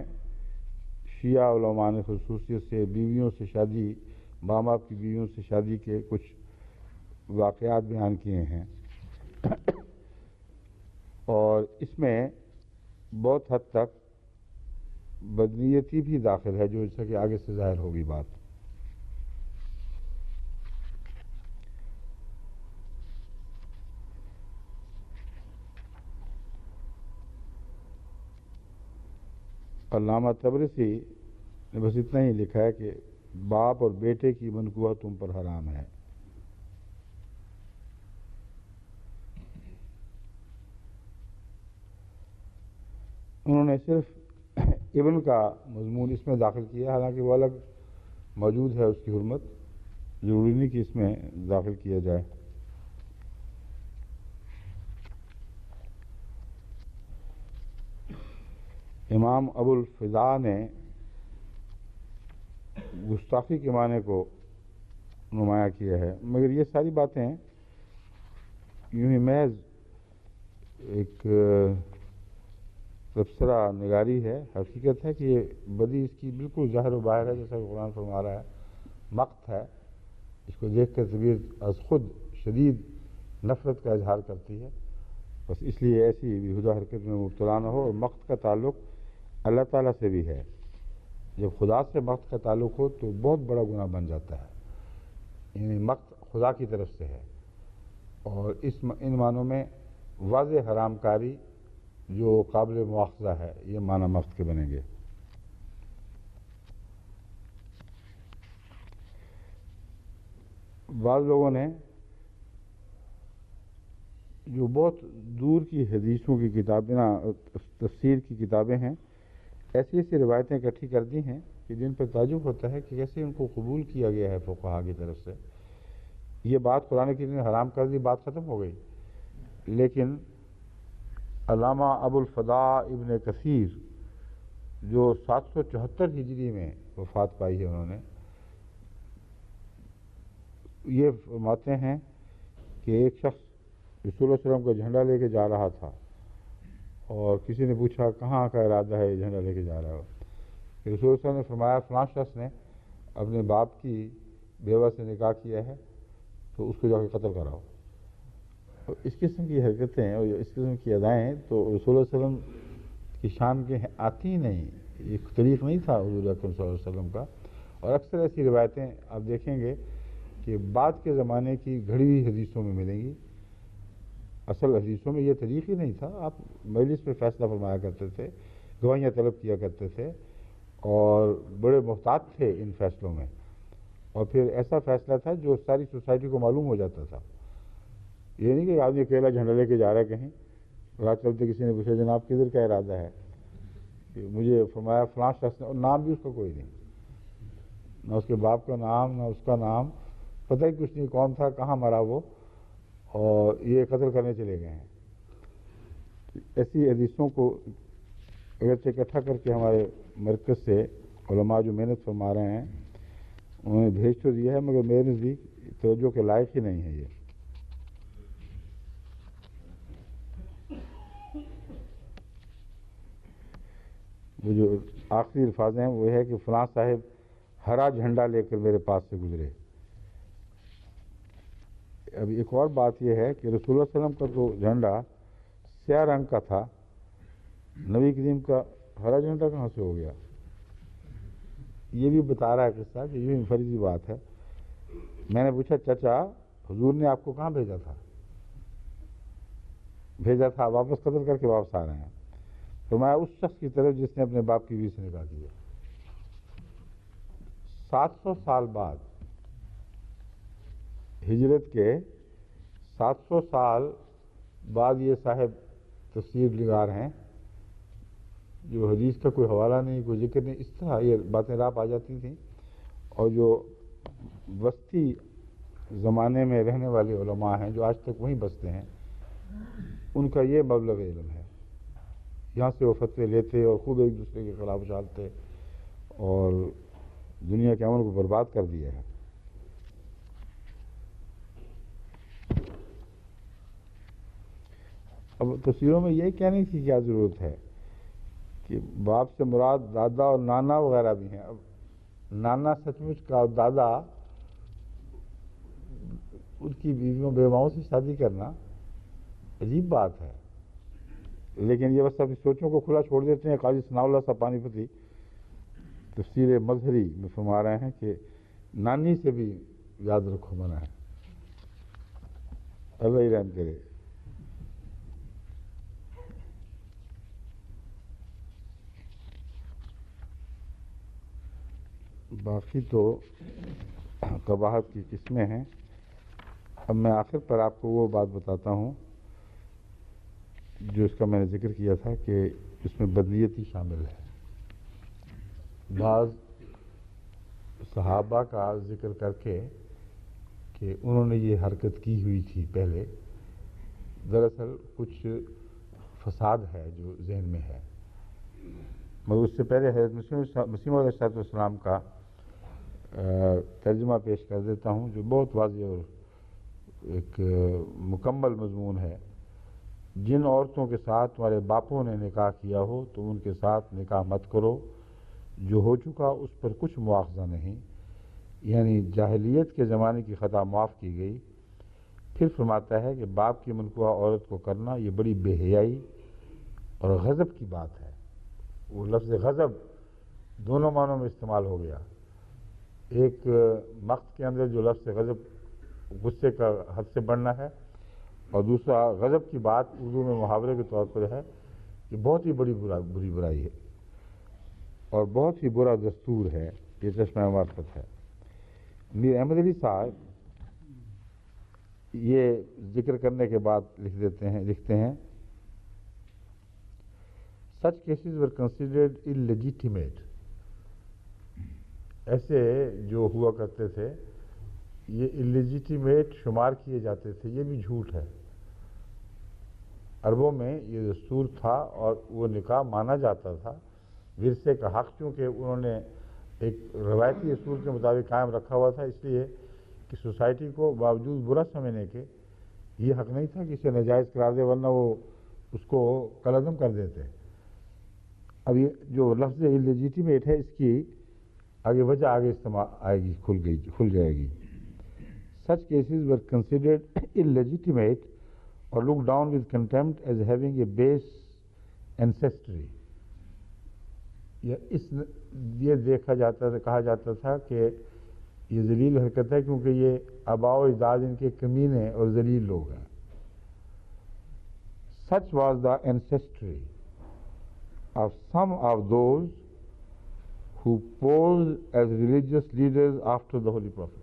شیعہ علماء نے خصوصیت سے بیویوں سے شادی، ماں باپ کی بیویوں سے شادی کے کچھ واقعات بیان کیے ہیں، اور اس میں بہت حد تک بدنیتی بھی داخل ہے، جو جیسا کہ آگے سے ظاہر ہوگی بات۔ علامہ طبرسی نے بس اتنا ہی لکھا ہے کہ باپ اور بیٹے کی منقوہ تم پر حرام ہے۔ انہوں نے صرف ابن کا مضمون اس میں داخل کیا، حالانکہ وہ الگ موجود ہے اس کی حرمت، ضروری نہیں کہ اس میں داخل کیا جائے۔ امام ابو الفضاء نے گستاخی کے معنی کو نمایاں کیا ہے، مگر یہ ساری باتیں یوں ہی محض ایک تبصرہ نگاری ہے۔ حقیقت ہے کہ یہ بدی اس کی بالکل ظاہر و باہر ہے، جیسا کہ قرآن فرما رہا ہے، مقت ہے، اس کو دیکھ کر طبیعت از خود شدید نفرت کا اظہار کرتی ہے، بس اس لیے ایسی بیہودہ حرکت میں مبتلا نہ ہو۔ اور مقت کا تعلق اللہ تعالیٰ سے بھی ہے، جب خدا سے مقت کا تعلق ہو تو بہت بڑا گناہ بن جاتا ہے، یعنی مقت خدا کی طرف سے ہے، اور ان معنوں میں واضح حرام کاری جو قابل مواخذہ ہے، یہ معنی مقت کے بنیں گے۔ بعض لوگوں نے جو بہت دور کی حدیثوں کی کتابیں، تفسیر کی کتابیں ہیں، ایسی ایسی روایتیں اکٹھی کر دی ہیں کہ جن پر تعجب ہوتا ہے کہ کیسے ان کو قبول کیا گیا ہے فقہاء کی طرف سے۔ یہ بات قرآن کی نے حرام کر دی، بات ختم ہو گئی، لیکن علامہ ابو الفضاء ابن کثیر جو 774 ہجری میں وفات پائی ہے، انہوں نے یہ فرماتے ہیں کہ ایک شخص رسول اللہ علیہ وسلم کا جھنڈا لے کے جا رہا تھا، اور کسی نے پوچھا کہاں کا ارادہ ہے، یہ جھنڈا لے کے جا رہا ہو؟ کہ رسول اللہ علیہ وسلم نے فرمایا فلاں شخص نے اپنے باپ کی بیوہ سے نکاح کیا ہے، تو اس کو جا کے قتل کراؤ۔ اور اس قسم کی حرکتیں اور اس قسم کی ادائیں تو رسول اللہ علیہ وسلم کی شان کے آتی ہی نہیں، یہ طریق نہیں تھا حضور اکرم صلی اللہ علیہ وسلم کا۔ اور اکثر ایسی روایتیں آپ دیکھیں گے کہ بعد کے زمانے کی گھڑی ہوئی حدیثوں میں ملیں گی، اصل حدیثوں میں یہ طریق ہی نہیں تھا۔ آپ مجلس میں فیصلہ فرمایا کرتے تھے، گواہیاں طلب کیا کرتے تھے، اور بڑے محتاط تھے ان فیصلوں میں، اور پھر ایسا فیصلہ تھا جو ساری سوسائٹی کو معلوم ہو جاتا تھا۔ یہ نہیں کہ آدمی اکیلا جھنڈا لے کے جا رہا ہے کہیں، رات چلتے کسی نے پوچھا جناب کدھر کا ارادہ ہے، کہ مجھے فرمایا فلاں شخص نے، اور نام بھی اس کا کوئی نہیں، نہ اس کے باپ کا نام، نہ اس کا نام، پتہ ہی کچھ نہیں کون تھا، کہاں مرا وہ، اور یہ قتل کرنے چلے گئے ہیں۔ ایسی حدیثوں کو اگرچہ اکٹھا کر کے ہمارے مرکز سے علماء جو محنت فرما رہے ہیں انہوں نے بھیج تو دیا ہے، مگر میرے نزدیک توجہ کے لائق ہی نہیں ہے۔ یہ وہ جو آخری الفاظ ہیں وہ ہے کہ فلاں صاحب ہرا جھنڈا لے کر میرے پاس سے گزرے۔ اب ایک اور بات یہ ہے کہ رسول اللہ صلی اللہ علیہ وسلم کا تو جھنڈا سیاہ رنگ کا تھا، نبی کریم کا ہرا جھنڈا کہاں سے ہو گیا؟ یہ بھی بتا رہا ہے قصہ کہ یہ انفرادی بات ہے۔ میں نے پوچھا چچا حضور نے آپ کو کہاں بھیجا تھا؟ واپس قتل کر کے واپس آ رہے ہیں۔ فرمایا اس شخص کی طرف جس نے اپنے باپ کی بیوی سے نکاح کیا۔ 700 سال بعد، ہجرت کے 700 سال بعد یہ صاحب تفسیر نگار ہیں جو حدیث کا کوئی حوالہ نہیں، کوئی ذکر نہیں، اس طرح یہ باتیں راپ آ جاتی تھیں، اور جو وسطی زمانے میں رہنے والے علماء ہیں جو آج تک وہیں بستے ہیں، ان کا یہ مبلغ علم ہے. یہاں سے وہ فتوے لیتے اور خود ایک دوسرے کے خلاف اچھالتے اور دنیا کے عمل کو برباد کر دیا ہے. اب تفسیروں میں یہ کہنے کی کیا ضرورت ہے کہ باپ سے مراد دادا اور نانا وغیرہ بھی ہیں. اب نانا سچ مچ کا، دادا ان کی بیویوں بیواؤں سے شادی کرنا عجیب بات ہے، لیکن یہ بس اپنی سوچوں کو کھلا چھوڑ دیتے ہیں. قاضی ثناء اللہ صاحب پانی پتی تفسیر مظہری میں فرما رہے ہیں کہ نانی سے بھی یاد رکھو منع ہے. اللہ ہی رحم کرے. باقی تو قباحت کی قسمیں ہیں. اب میں آخر پر آپ کو وہ بات بتاتا ہوں جو اس کا میں نے ذکر کیا تھا کہ اس میں بدنیتی شامل ہے. بعض صحابہ کا ذکر کر کے کہ انہوں نے یہ حرکت کی ہوئی تھی پہلے، دراصل کچھ فساد ہے جو ذہن میں ہے. مگر اس سے پہلے حضرت مسیح علیہ السلام کا ترجمہ پیش کر دیتا ہوں جو بہت واضح اور ایک مکمل مضمون ہے. جن عورتوں کے ساتھ تمہارے باپوں نے نکاح کیا ہو تو ان کے ساتھ نکاح مت کرو، جو ہو چکا اس پر کچھ مواخذہ نہیں. یعنی جاہلیت کے زمانے کی خطا معاف کی گئی. پھر فرماتا ہے کہ باپ کی منکوہ عورت کو کرنا یہ بڑی بے حیائی اور غضب کی بات ہے. وہ لفظ غضب دونوں معنوں میں استعمال ہو گیا. ایک مقت کے اندر جو لفظ غضب غصے کا حد سے بڑھنا ہے، اور دوسرا غضب کی بات اردو میں محاورے کے طور پر ہے کہ بہت ہی بڑی برائی ہے اور بہت ہی برا دستور ہے. یہ چشمہ معرفت ہے. میر احمد علی صاحب یہ ذکر کرنے کے بعد لکھتے ہیں such cases were considered illegitimate. ایسے جو ہوا کرتے تھے یہ illegitimate شمار کیے جاتے تھے. یہ بھی جھوٹ ہے. عربوں میں یہ دستور تھا اور وہ نکاح مانا جاتا تھا. ورثے کا حق چونکہ انہوں نے ایک روایتی اصول کے مطابق قائم رکھا ہوا تھا، اس لیے کہ سوسائٹی کو باوجود برا سمجھنے کے یہ حق نہیں تھا کہ اسے ناجائز قرار دے، ورنہ وہ اس کو کالعدم کر دیتے. اب یہ جو لفظ illegitimate ہے اس کی آگے وجہ استعمال آئے گی، کھل جائے گی. Such cases were considered illegitimate or looked down with contempt as having a base ancestry. یہ کہا جاتا تھا کہ یہ ذلیل حرکت ہے کیونکہ یہ آباء و اجداد ان کے کمینے اور ذلیل لوگ ہیں. Such was the ancestry of some of those who posed as religious leaders after the Holy Prophet.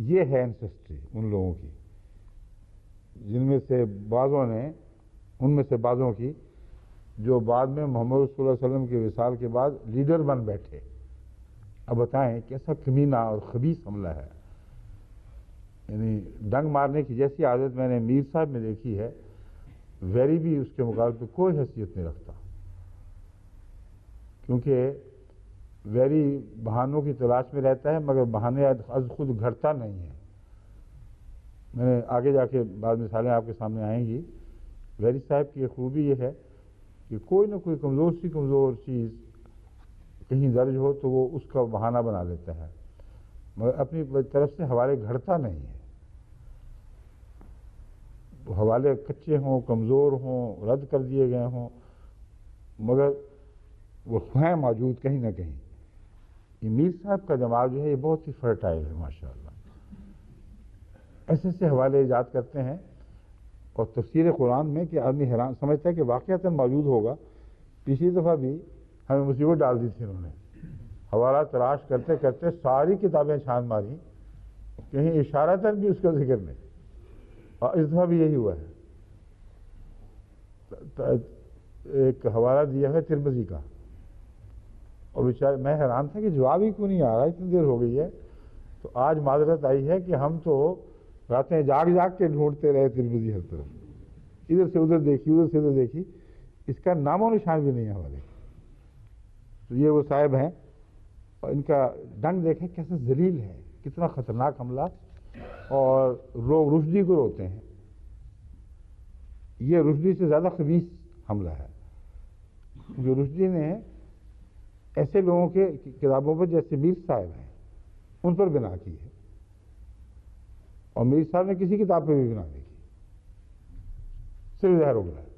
یہ ہے اینسیسٹری ان لوگوں کی جن میں سے بعضوں کی جو بعد میں محمد رسول اللہ علیہ وسلم کے وصال کے بعد لیڈر بن بیٹھے. اب بتائیں کیسا کمینہ اور خبیث حملہ ہے. یعنی ڈنگ مارنے کی جیسی عادت میں نے میر صاحب میں دیکھی ہے، ویری بھی اس کے مقابلے پہ کوئی حیثیت نہیں رکھتا، کیونکہ ویری بہانوں کی تلاش میں رہتا ہے مگر بہانے از خود گھڑتا نہیں ہے. میں نے آگے جا کے بعض مثالیں آپ کے سامنے آئیں گی. ویری صاحب کی خوبی یہ ہے کہ کوئی نہ کوئی کمزور چیز کہیں درج ہو تو وہ اس کا بہانہ بنا لیتا ہے مگر اپنی طرف سے حوالے گھڑتا نہیں ہے. حوالے کچے ہوں، کمزور ہوں، رد کر دیے گئے ہوں، مگر وہ ہیں موجود کہیں نہ کہیں. یہ میر صاحب کا دماغ جو ہے یہ بہت ہی فرٹائل ہے ماشاءاللہ. ایسے ایسے حوالے ایجاد کرتے ہیں اور تفسیر قرآن میں کہ آدمی حیران سمجھتا ہے کہ واقعتاً موجود ہوگا. پچھلی دفعہ بھی ہمیں مصیبت ڈال دی تھی انہوں نے. حوالہ تلاش کرتے کرتے ساری کتابیں چھان ماری، کہیں اشارتاً بھی اس کا ذکر نہیں. اور اس دفعہ بھی یہی ہوا ہے. ایک حوالہ دیا ہے ترمذی کا، اور بیچارے میں حیران تھا کہ جواب ہی کیوں نہیں آ رہا، اتنی دیر ہو گئی ہے. تو آج معذرت آئی ہے کہ ہم تو راتیں جاگ جاگ کے ڈھونڈتے رہے ترمذی ہر طرف، ادھر سے ادھر دیکھی، ادھر سے ادھر دیکھی، اس کا نام و نشان بھی نہیں ہے ہمارے۔ تو یہ وہ صاحب ہیں، اور ان کا ڈنگ دیکھیں کیسے ذلیل ہے، کتنا خطرناک حملہ، اور لوگ رشدی کو روتے ہیں۔ یہ رشدی سے زیادہ خبیث حملہ ہے، جو رشدی نے ایسے لوگوں کے کتابوں پر جیسے میر صاحب ہیں ان پر بنا کی ہے، اور میر صاحب نے کسی کتاب پہ بھی بنا نہیں کی، صرف ظاہر ہو گیا ہے۔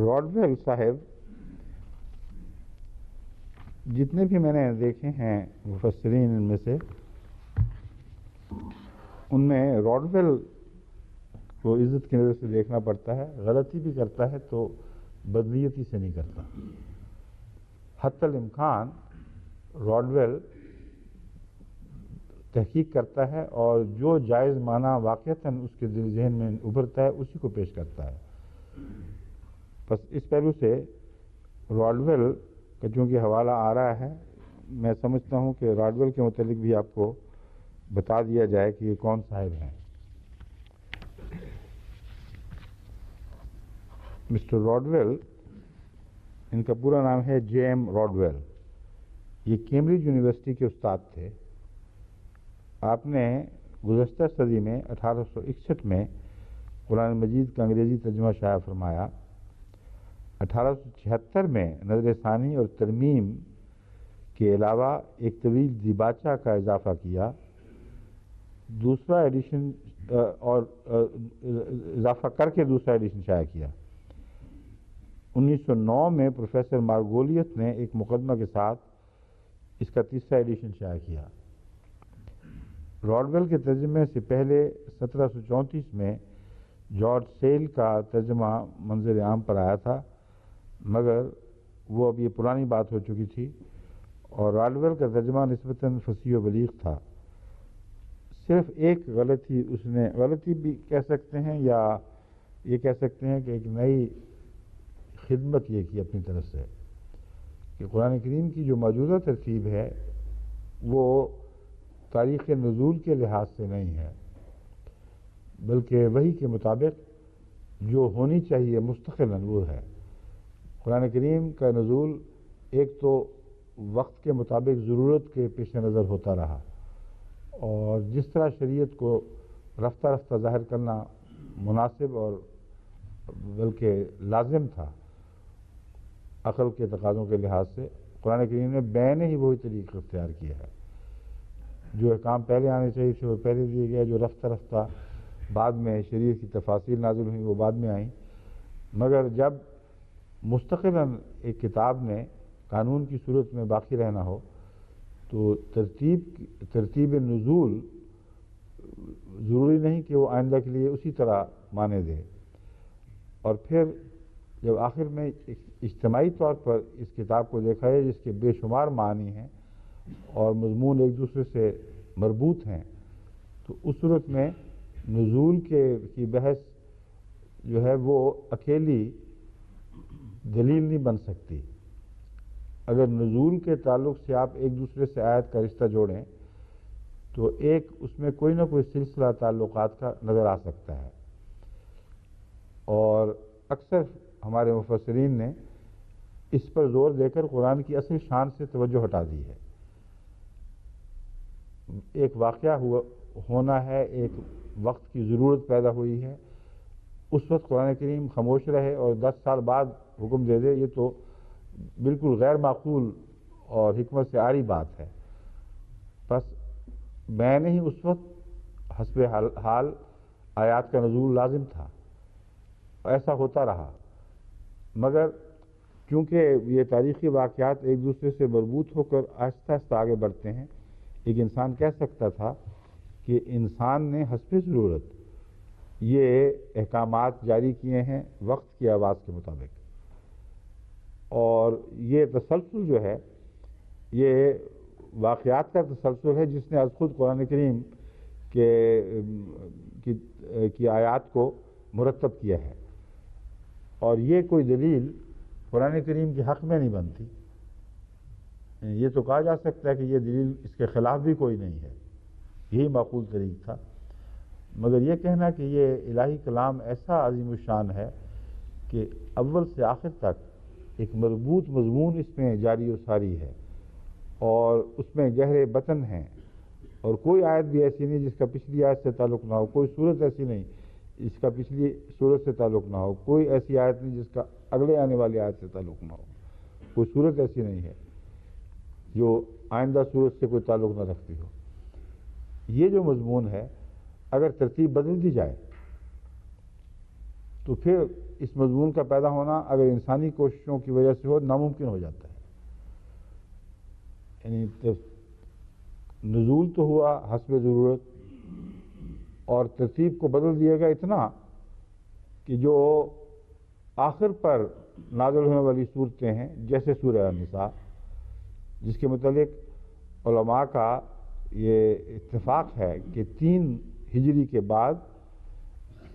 راڈویل صاحب جتنے بھی میں نے دیکھے ہیں مفسرین ان میں سے، ان میں راڈویل کو عزت کی نظر سے دیکھنا پڑتا ہے۔ غلطی بھی کرتا ہے تو بدنیتی سے نہیں کرتا۔ حتی الامکان راڈویل تحقیق کرتا ہے اور جو جائز معنی واقعتاً اس کے ذہن میں ابھرتا ہے اسی کو پیش کرتا ہے۔ بس اس پہلو سے راڈویل کا چونکہ حوالہ آ رہا ہے، میں سمجھتا ہوں کہ راڈویل کے متعلق بھی آپ کو بتا دیا جائے کہ یہ کون صاحب ہیں۔ مسٹر راڈویل، ان کا پورا نام ہے جے ایم راڈویل، یہ کیمبرج یونیورسٹی کے استاد تھے۔ آپ نے گزشتہ صدی میں 1861 میں قرآن مجید کا انگریزی ترجمہ شائع فرمایا۔ 1876 میں نظر ثانی اور ترمیم کے علاوہ ایک طویل دیباچہ کا اضافہ کیا، دوسرا ایڈیشن اور اضافہ کر کے دوسرا ایڈیشن شائع کیا۔ 1909 میں پروفیسر مارگولیت نے ایک مقدمہ کے ساتھ اس کا تیسرا ایڈیشن شائع کیا۔ راڈویل کے ترجمے سے پہلے 1734 میں جارج سیل کا ترجمہ منظر عام پر آیا تھا، مگر وہ اب یہ پرانی بات ہو چکی تھی، اور راڈویل کا ترجمہ نسبتاً فصیح و بلیغ تھا۔ صرف ایک غلطی، اس نے غلطی بھی کہہ سکتے ہیں یا یہ کہہ سکتے ہیں کہ ایک نئی خدمت یہ کی اپنی طرف سے کہ قرآن کریم کی جو موجودہ ترتیب ہے وہ تاریخ نزول کے لحاظ سے نہیں ہے، بلکہ وحی کے مطابق جو ہونی چاہیے مستقلاً وہ ہے۔ قرآن کریم کا نزول ایک تو وقت کے مطابق ضرورت کے پیش نظر ہوتا رہا، اور جس طرح شریعت کو رفتہ رفتہ ظاہر کرنا مناسب اور بلکہ لازم تھا عقل کے تقاضوں کے لحاظ سے، قرآن کریم نے بین ہی وہی طریقہ اختیار کیا ہے۔ جو احکام پہلے آنے چاہیے تھے وہ پہلے دیے گئے، جو رفتہ رفتہ بعد میں شریعت کی تفاصیل نازل ہوئیں وہ بعد میں آئیں۔ مگر جب مستقلاً ایک کتاب نے قانون کی صورت میں باقی رہنا ہو تو ترتیب نزول ضروری نہیں کہ وہ آئندہ کے لیے اسی طرح معنی دے۔ اور پھر جب آخر میں اجتماعی طور پر اس کتاب کو دیکھا ہے جس کے بے شمار معنی ہیں اور مضمون ایک دوسرے سے مربوط ہیں، تو اس صورت میں نزول کی بحث جو ہے وہ اکیلی دلیل نہیں بن سکتی۔ اگر نزول کے تعلق سے آپ ایک دوسرے سے آیت کا رشتہ جوڑیں تو ایک اس میں کوئی نہ کوئی سلسلہ تعلقات کا نظر آ سکتا ہے، اور اکثر ہمارے مفسرین نے اس پر زور دے کر قرآن کی اصل شان سے توجہ ہٹا دی ہے۔ ایک واقعہ ہونا ہے، ایک وقت کی ضرورت پیدا ہوئی ہے، اس وقت قرآن کریم خاموش رہے اور 10 سال بعد حکم دے دے، یہ تو بالکل غیر معقول اور حکمت سے عاری بات ہے۔ بس میں نے ہی اس وقت حسب حال آیات کا نزول لازم تھا، ایسا ہوتا رہا۔ مگر چونکہ یہ تاریخی واقعات ایک دوسرے سے مربوط ہو کر آہستہ آہستہ آگے بڑھتے ہیں، ایک انسان کہہ سکتا تھا کہ انسان نے حسب ضرورت یہ احکامات جاری کیے ہیں وقت کی آواز کے مطابق، اور یہ تسلسل جو ہے یہ واقعات کا تسلسل ہے جس نے از خود قرآن کریم
کی آیات کو مرتب کیا ہے، اور یہ کوئی دلیل قرآن کریم کے حق میں نہیں بنتی۔ یہ تو کہا جا سکتا ہے کہ یہ دلیل اس کے خلاف بھی کوئی نہیں ہے، یہی معقول طریق تھا، مگر یہ کہنا کہ یہ الہی کلام ایسا عظیم الشان ہے کہ اول سے آخر تک ایک مربوط مضمون اس میں جاری و ساری ہے، اور اس میں گہرے بطن ہیں، اور کوئی آیت بھی ایسی نہیں جس کا پچھلی آیت سے تعلق نہ ہو، کوئی صورت ایسی نہیں جس کا پچھلی صورت سے تعلق نہ ہو، کوئی ایسی آیت نہیں جس کا اگلے آنے والی آیت سے تعلق نہ ہو، کوئی صورت ایسی نہیں ہے جو آئندہ صورت سے کوئی تعلق نہ رکھتی ہو۔ یہ جو مضمون ہے، اگر ترتیب بدل دی جائے تو پھر اس مضمون کا پیدا ہونا اگر انسانی کوششوں کی وجہ سے ہو ناممکن ہو جاتا ہے۔ یعنی نزول تو ہوا حسب ضرورت، اور ترتیب کو بدل دیا گیا اتنا کہ جو آخر پر نازل ہونے والی صورتیں ہیں، جیسے سورہ النساء، جس کے متعلق علماء کا یہ اتفاق ہے کہ 3 ہجری کے بعد،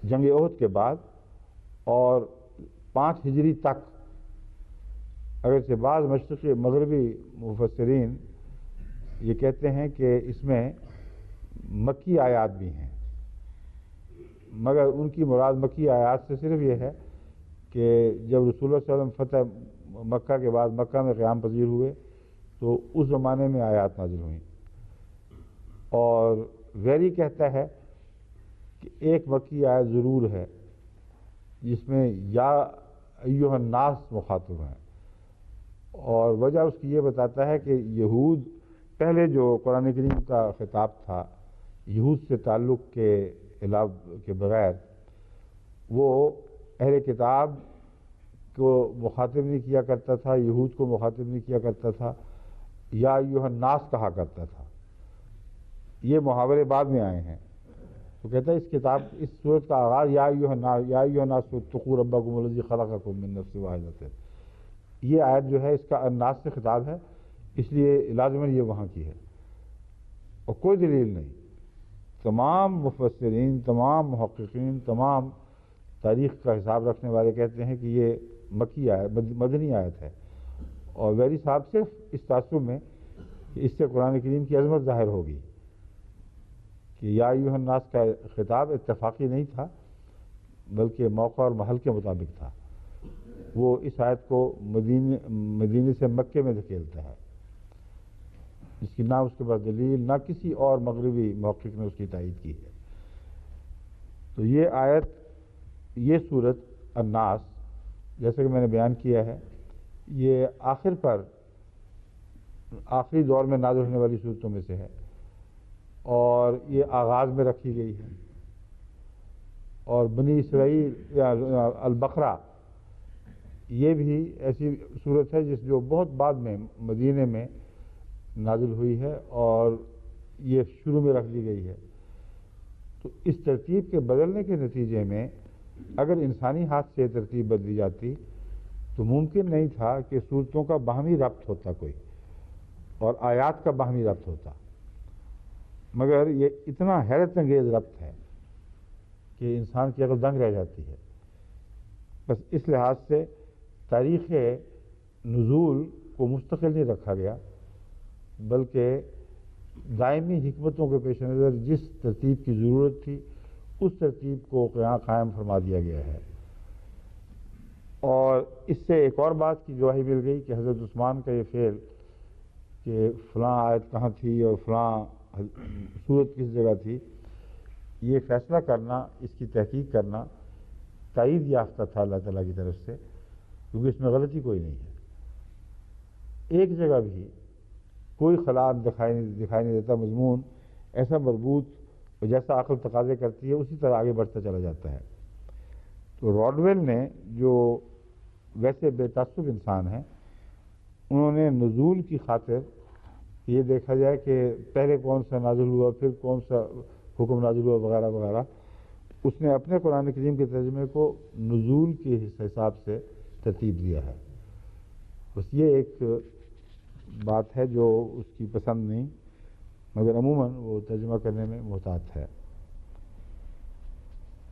جنگ احد کے بعد، اور 5 ہجری تک، اگرچہ بعض مشرقی مغربی مفسرین یہ کہتے ہیں کہ اس میں مکی آیات بھی ہیں، مگر ان کی مراد مکی آیات سے صرف یہ ہے کہ جب رسول اللہ صلی اللہ علیہ وسلم فتح مکہ کے بعد مکہ میں قیام پذیر ہوئے تو اس زمانے میں آیات نازل ہوئیں، اور ویری کہتا ہے کہ ایک مکی آیت ضرور ہے جس میں یا ایھا الناس مخاطب ہیں، اور وجہ اس کی یہ بتاتا ہے کہ یہود پہلے جو قرآن کریم کا خطاب تھا یہود سے تعلق کے بغیر، وہ اہل کتاب کو مخاطب نہیں کیا کرتا تھا، یہود کو مخاطب نہیں کیا کرتا تھا، یا ایھا الناس کہا کرتا تھا۔ یہ محاورے بعد میں آئے ہیں، تو کہتا ہے اس سورت کا آغاز یا ایھا الناس اتقوا ربکم الذی خلقکم من نفس واحدۃ، یہ آیت جو ہے اس کا الناس سے خطاب ہے، اس لیے لازماً یہ وہاں کی ہے، اور کوئی دلیل نہیں۔ تمام مفسرین، تمام محققین، تمام تاریخ کا حساب رکھنے والے کہتے ہیں کہ یہ مکی آیت، مدنی آیت ہے، اور ویری صاحب صرف اس تعصب میں کہ اس سے قرآن کریم کی عظمت ظاہر ہوگی کہ یا ایھا الناس کا خطاب اتفاقی نہیں تھا بلکہ موقع اور محل کے مطابق تھا، وہ اس آیت کو مدینے سے مکے میں دھکیلتا ہے، جس کی نہ اس کے پاس دلیل، نہ کسی اور مغربی محقق نے اس کی تائید کی ہے۔ تو یہ آیت، یہ سورت الناس، جیسے کہ میں نے بیان کیا ہے، یہ آخر پر آخری دور میں نازل ہونے والی صورتوں میں سے ہے، اور یہ آغاز میں رکھی گئی ہے، اور بنی اسرائیل یا البقرہ یہ بھی ایسی صورت ہے جو بہت بعد میں مدینے میں نازل ہوئی ہے، اور یہ شروع میں رکھ دی گئی ہے۔ تو اس ترتیب کے بدلنے کے نتیجے میں اگر انسانی ہاتھ سے ترتیب بدلی جاتی تو ممکن نہیں تھا کہ صورتوں کا باہمی ربط ہوتا کوئی، اور آیات کا باہمی ربط ہوتا، مگر یہ اتنا حیرت انگیز ربط ہے کہ انسان کی عقل دنگ رہ جاتی ہے۔ بس اس لحاظ سے تاریخ نزول کو مستقل نہیں رکھا گیا، بلکہ دائمی حکمتوں کے پیش نظر جس ترتیب کی ضرورت تھی اس ترتیب کو قائم فرما دیا گیا ہے۔ اور اس سے ایک اور بات کی گواہی مل گئی کہ حضرت عثمان کا یہ فعل کہ فلاں آیت کہاں تھی اور فلاں صورت کس جگہ تھی، یہ فیصلہ کرنا، اس کی تحقیق کرنا تائید یافتہ تھا اللہ تعالیٰ کی طرف سے، کیونکہ اس میں غلطی کوئی نہیں ہے۔ ایک جگہ بھی کوئی خلا دکھائی نہیں دیتا، مضمون ایسا مربوط اور جیسا عقل تقاضے کرتی ہے اسی طرح آگے بڑھتا چلا جاتا ہے۔ تو راڈویل نے، جو ویسے بے تعصب انسان ہیں، انہوں نے نزول کی خاطر یہ دیکھا جائے کہ پہلے کون سا نازل ہوا، پھر کون سا حکم نازل ہوا، وغیرہ وغیرہ، اس نے اپنے قرآن کریم کے ترجمے کو نزول کے حساب سے ترتیب دیا ہے۔ بس یہ ایک بات ہے جو اس کی پسند نہیں، مگر عموماً وہ ترجمہ کرنے میں محتاط ہے.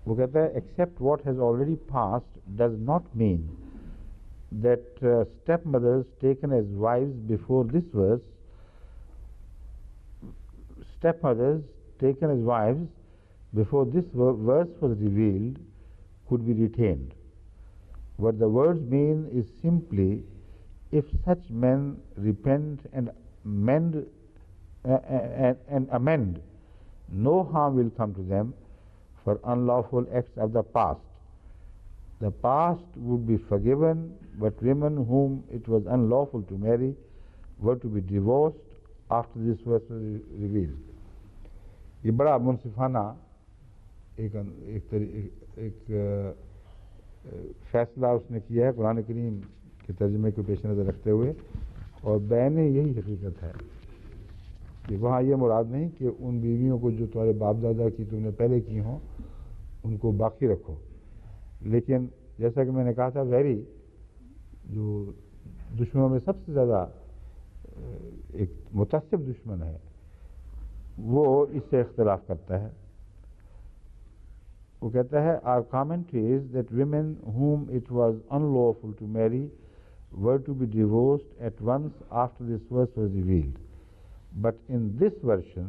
وہ کہتا ہے accept what has already passed does not mean that stepmothers taken as wives before this verse, stepmothers taken as wives before this verse was revealed could be retained. What the words mean is simply if such men repent and amend, no harm will come to them for unlawful acts of the past. The past would be forgiven, but women whom it was unlawful to marry were to be divorced after this verse was revealed. یہ بڑا منصفانہ ایک فیصلہ اس نے کیا ہے قرآن کریم کے ترجمے کو پیش نظر رکھتے ہوئے، اور بیان یہی حقیقت ہے کہ وہاں یہ مراد نہیں کہ ان بیویوں کو جو تمہارے باپ دادا کی تم نے پہلے کی ہوں ان کو باقی رکھو، لیکن جیسا کہ میں نے کہا تھا ویری جو دشمنوں میں سب سے زیادہ ایک متعصب دشمن ہے وہ اس سے اختلاف کرتا ہے. وہ کہتا ہے our commentary is that women whom it was unlawful to marry were to be divorced at once after this verse was revealed. But in this version,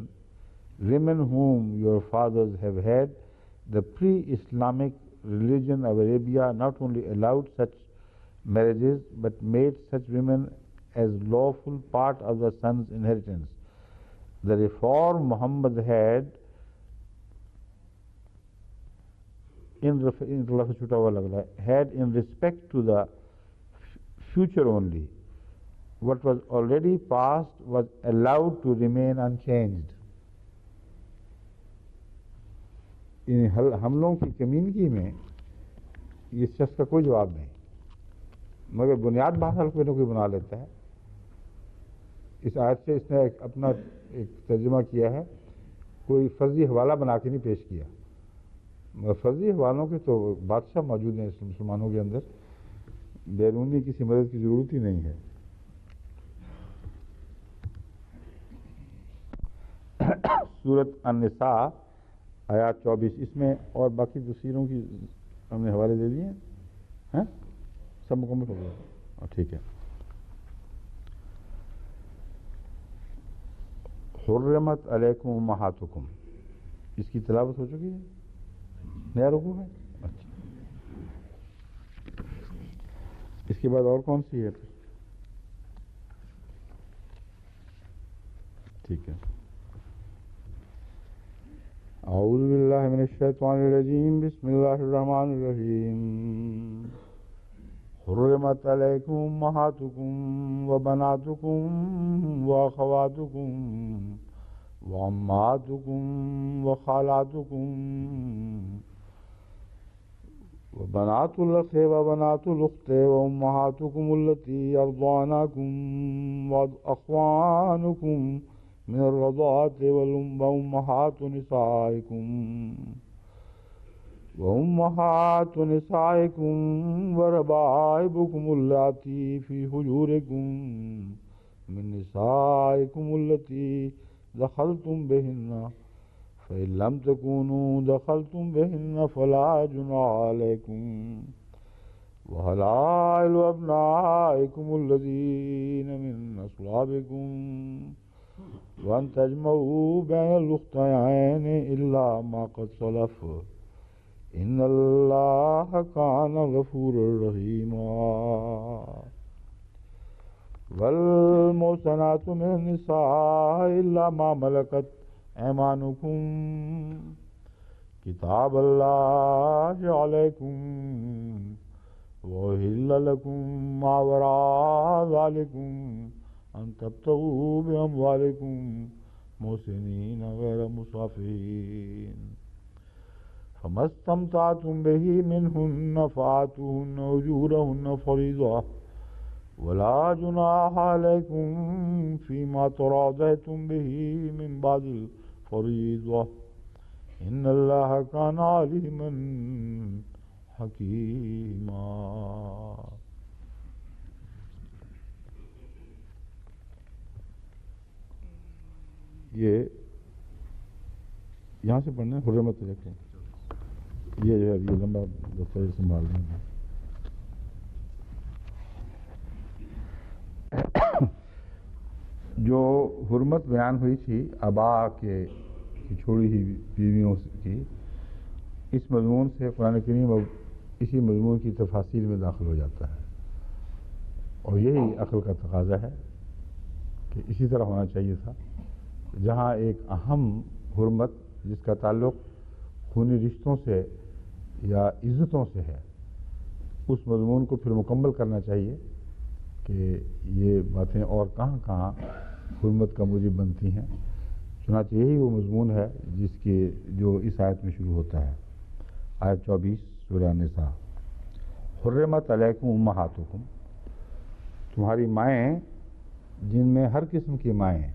women whom your fathers have had, the pre-Islamic religion of Arabia not only allowed such marriages but made such women as lawful part of the son's inheritance. The reform Muhammad had in respect to the future only. What was already past was allowed to remain unchanged. ان حملوں کی کمینگی میں اس شخص کا کوئی جواب نہیں، مگر بنیاد بہرحال کوئی نہ کوئی بنا لیتا ہے. اس آیت سے اس نے اپنا ایک ترجمہ کیا ہے، کوئی فرضی حوالہ بنا کے نہیں پیش کیا، مگر فرضی حوالوں کے تو بادشاہ موجود ہیں اس مسلمانوں کے اندر، بیرونی کسی مدد کی ضرورت ہی نہیں ہے. سورۃ النساء آیات 24، اس میں اور باقی تفسیروں کی ہم نے حوالے دے دیے ہیں، سب مکمل ہو گیا، ٹھیک ہے. حرمت علیکم امہاتکم، اس کی تلاوت ہو چکی ہے، نیا رکوع ہے. اچھا، اس کے بعد اور کون سی ہے؟ ٹھیک ہے. اعوذ باللہ من الشیطان الرجیم، بسم اللہ الرحمن الرحیم. حرمت علیکم امہاتکم وبناتکم واخواتکم وعماتکم وخالاتکم وبنات الاخ وبنات الاخت وامہاتکم اللتی ارضعنکم واخوانکم من الرضاعة وأمهات نسائكم وربائبكم اللاتي في حجوركم من نسائكم التي دخلتم بهن فإن لم تكونوا دخلتم بهن فلا جناح عليكم وحلائل أبنائكم الذين من أصلابكم وَأَن تَجْمَعُوا بَيْنَ الْأُخْتَيْنِ إِلَّا مَا قَدْ سَلَفَ إِنَّ اللَّهَ كَانَ غَفُورًا رَحِيمًا. وَالْمُحْصَنَاتُ مِنَ النِّسَاءِ إِلَّا مَا مَلَكَتْ أَيْمَانُكُمْ كِتَابَ اللَّهِ عَلَيْكُمْ وَأُحِلَّ لَكُم مَّا وَرَاءَ ذَلِكُمْ ان تبتغوا باموالکم محسنین غیر مسافرین فما استمتعتم به منهن فآتوهن اجورهن فریضة ولا جناح علیکم فیما تراضیتم به من بعد الفریضة ان اللہ کان علیما حکیما. یہ یہاں سے پڑھنا ہے، حرمت علیکم، یہ جو ہے یہ لمبا دستاویز سنبھال رہے ہیں. جو حرمت بیان ہوئی تھی آبا کے چھوڑی ہوئی بیویوں کی، اس مضمون سے قرآن کریم اب اسی مضمون کی تفاصیل میں داخل ہو جاتا ہے، اور یہی عقل کا تقاضا ہے کہ اسی طرح ہونا چاہیے تھا. جہاں ایک اہم حرمت جس کا تعلق خونی رشتوں سے یا عزتوں سے ہے، اس مضمون کو پھر مکمل کرنا چاہیے کہ یہ باتیں اور کہاں کہاں حرمت کا موجب بنتی ہیں. چنانچہ یہی وہ مضمون ہے جس کے جو اس آیت میں شروع ہوتا ہے، آیت 24 سورہ النساء. حرمت علیکم امہاتکم، تمہاری مائیں جن میں ہر قسم کی مائیں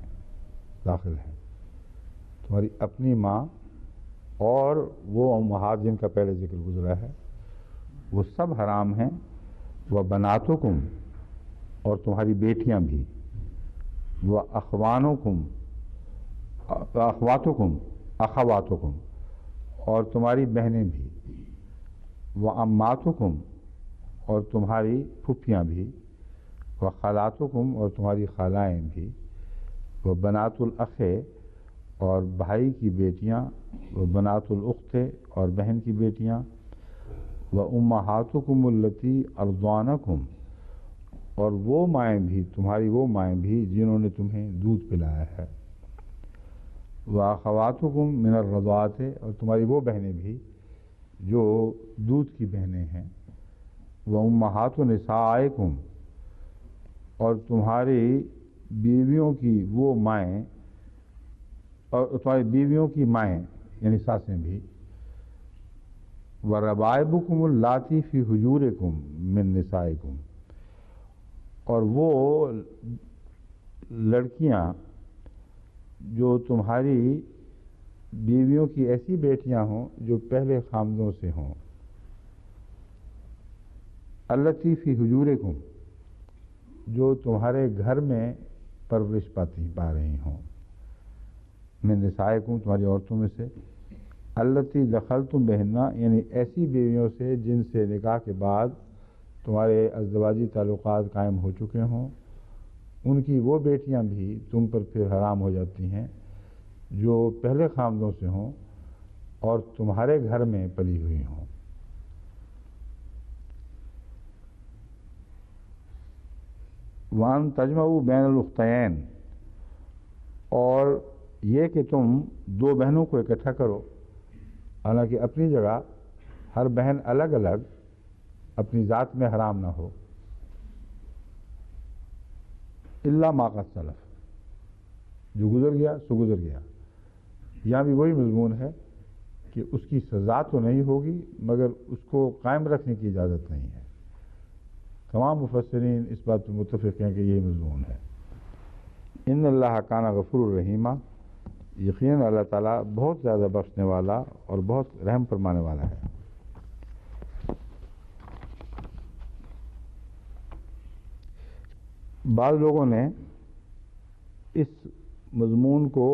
داخل ہیں، تمہاری اپنی ماں اور وہ امہات جن کا پہلے ذکر گزرا ہے، وہ سب حرام ہیں. وہ بناتکم، اور تمہاری بیٹیاں بھی. وہ اخوانکم، اخواتکم، اور تمہاری بہنیں بھی. وہ اماتکم، اور تمہاری پھپھیاں بھی. وہ خالاتکم، اور تمہاری خالائیں بھی. وہ بنات الاخ، اور بھائی کی بیٹیاں. وہ بنات الاخت، اور بہن کی بیٹیاں. وہ امہاتکم اللتی ارضعنکم، اور وہ مائیں بھی، تمہاری وہ مائیں بھی جنہوں نے تمہیں دودھ پلایا ہے. وہ اخواتکم من الرضاعۃ، اور تمہاری وہ بہنیں بھی جو دودھ کی بہنیں ہیں. وہ امہات نسائکم، اور تمہاری بیویوں کی وہ مائیں، اور تمہاری بیویوں کی مائیں یعنی ساسیں بھی. وربائبکم اللاتی فی حجورکم من نسائکم، اور وہ لڑکیاں جو تمہاری بیویوں کی ایسی بیٹیاں ہوں جو پہلے خامدوں سے ہوں. اللاتی فی حجورکم، جو تمہارے گھر میں پرورش پا رہی ہوں. من نسائکم، تمہاری عورتوں میں سے. اللاتی دخلتم بہنہ، یعنی ایسی بیویوں سے جن سے نکاح کے بعد تمہارے ازدواجی تعلقات قائم ہو چکے ہوں. ان کی وہ بیٹیاں بھی تم پر پھر حرام ہو جاتی ہیں جو پہلے خامدوں سے ہوں اور تمہارے گھر میں پلی ہوئی ہوں. وَأَن تَجْمَعُوا بَيْنَ الْأُخْتَيَيْنِ، اور یہ کہ تم دو بہنوں کو اکٹھا کرو، حالانکہ اپنی جگہ ہر بہن الگ الگ اپنی ذات میں حرام نہ ہو. الا ما قد سلف، جو گزر گیا سو گزر گیا. یہاں بھی وہی مضمون ہے کہ اس کی سزا تو نہیں ہوگی مگر اس کو قائم رکھنے کی اجازت نہیں ہے. تمام مفسرین اس بات پر متفق ہیں کہ یہی مضمون ہے. ان اللہ کان غفور الرحیمہ، یقیناً اللہ تعالیٰ بہت زیادہ بخشنے والا اور بہت رحم فرمانے والا ہے. بعض لوگوں نے اس مضمون کو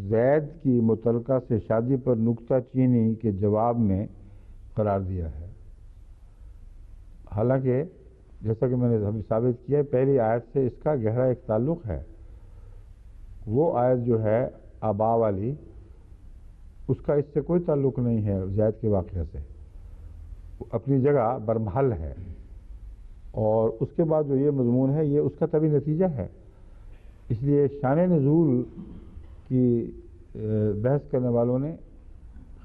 زید کی متعلقہ سے شادی پر نکتہ چینی کے جواب میں قرار دیا ہے، حالانکہ جیسا کہ میں نے ابھی ثابت کیا ہے پہلی آیت سے اس کا گہرا ایک تعلق ہے. وہ آیت جو ہے آبا والی، اس کا اس سے کوئی تعلق نہیں ہے زید کے واقعہ سے، اپنی جگہ برمحل ہے. اور اس کے بعد جو یہ مضمون ہے یہ اس کا طبعی نتیجہ ہے. اس لیے شان نزول کی بحث کرنے والوں نے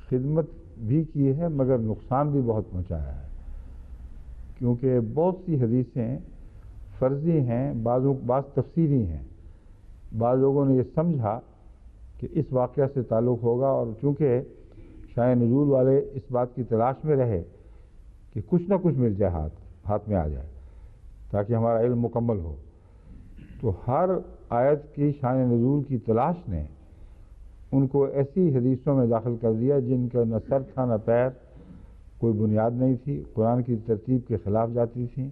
خدمت بھی کی ہے مگر نقصان بھی بہت پہنچایا ہے، کیونکہ بہت سی حدیثیں فرضی ہیں، بعض تفسیری ہیں. بعض لوگوں نے یہ سمجھا کہ اس واقعہ سے تعلق ہوگا، اور چونکہ شان نزول والے اس بات کی تلاش میں رہے کہ کچھ نہ کچھ مل جائے، ہاتھ میں آ جائے تاکہ ہمارا علم مکمل ہو، تو ہر آیت کی شان نزول کی تلاش نے ان کو ایسی حدیثوں میں داخل کر دیا جن کا نہ سر تھا نہ پیر، کوئی بنیاد نہیں تھی، قرآن کی ترتیب کے خلاف جاتی تھیں،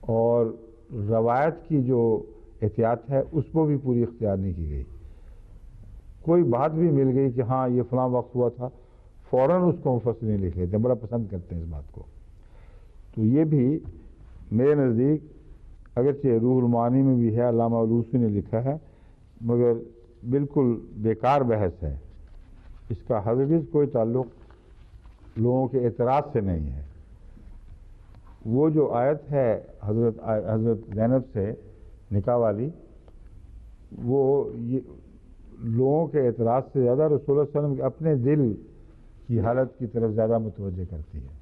اور روایت کی جو احتیاط ہے اس کو بھی پوری اختیار نہیں کی گئی. کوئی بات بھی مل گئی کہ ہاں یہ فلاں وقت ہوا تھا، فوراً اس کو مفسرین لکھ لیتے ہیں، بڑا پسند کرتے ہیں اس بات کو. تو یہ بھی میرے نزدیک اگرچہ روح المعانی میں بھی ہے، علامہ علوسی نے لکھا ہے، مگر بالکل بیکار بحث ہے. اس کا ہرگز کوئی تعلق لوگوں کے اعتراض سے نہیں ہے. وہ جو آیت ہے حضرت زینب سے نکاح والی، وہ لوگوں کے اعتراض سے زیادہ رسول اللہ صلی اللہ علیہ وسلم کے اپنے دل کی حالت کی طرف زیادہ متوجہ کرتی ہے.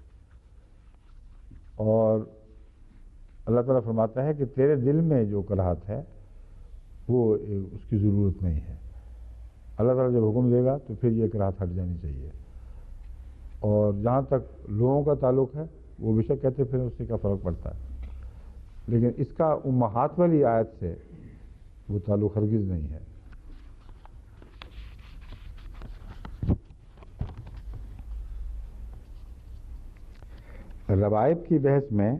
اور اللہ تعالیٰ فرماتا ہے کہ تیرے دل میں جو کراہت ہے وہ اس کی ضرورت نہیں ہے. اللہ تعالیٰ جب حکم دے گا تو پھر یہ کراہت ہٹ جانی چاہیے. اور جہاں تک لوگوں کا تعلق ہے وہ بے شک کہتے پھر اس سے کیا فرق پڑتا ہے، لیکن اس کا امہات والی آیت سے وہ تعلق ہرگز نہیں ہے. روائب کی بحث میں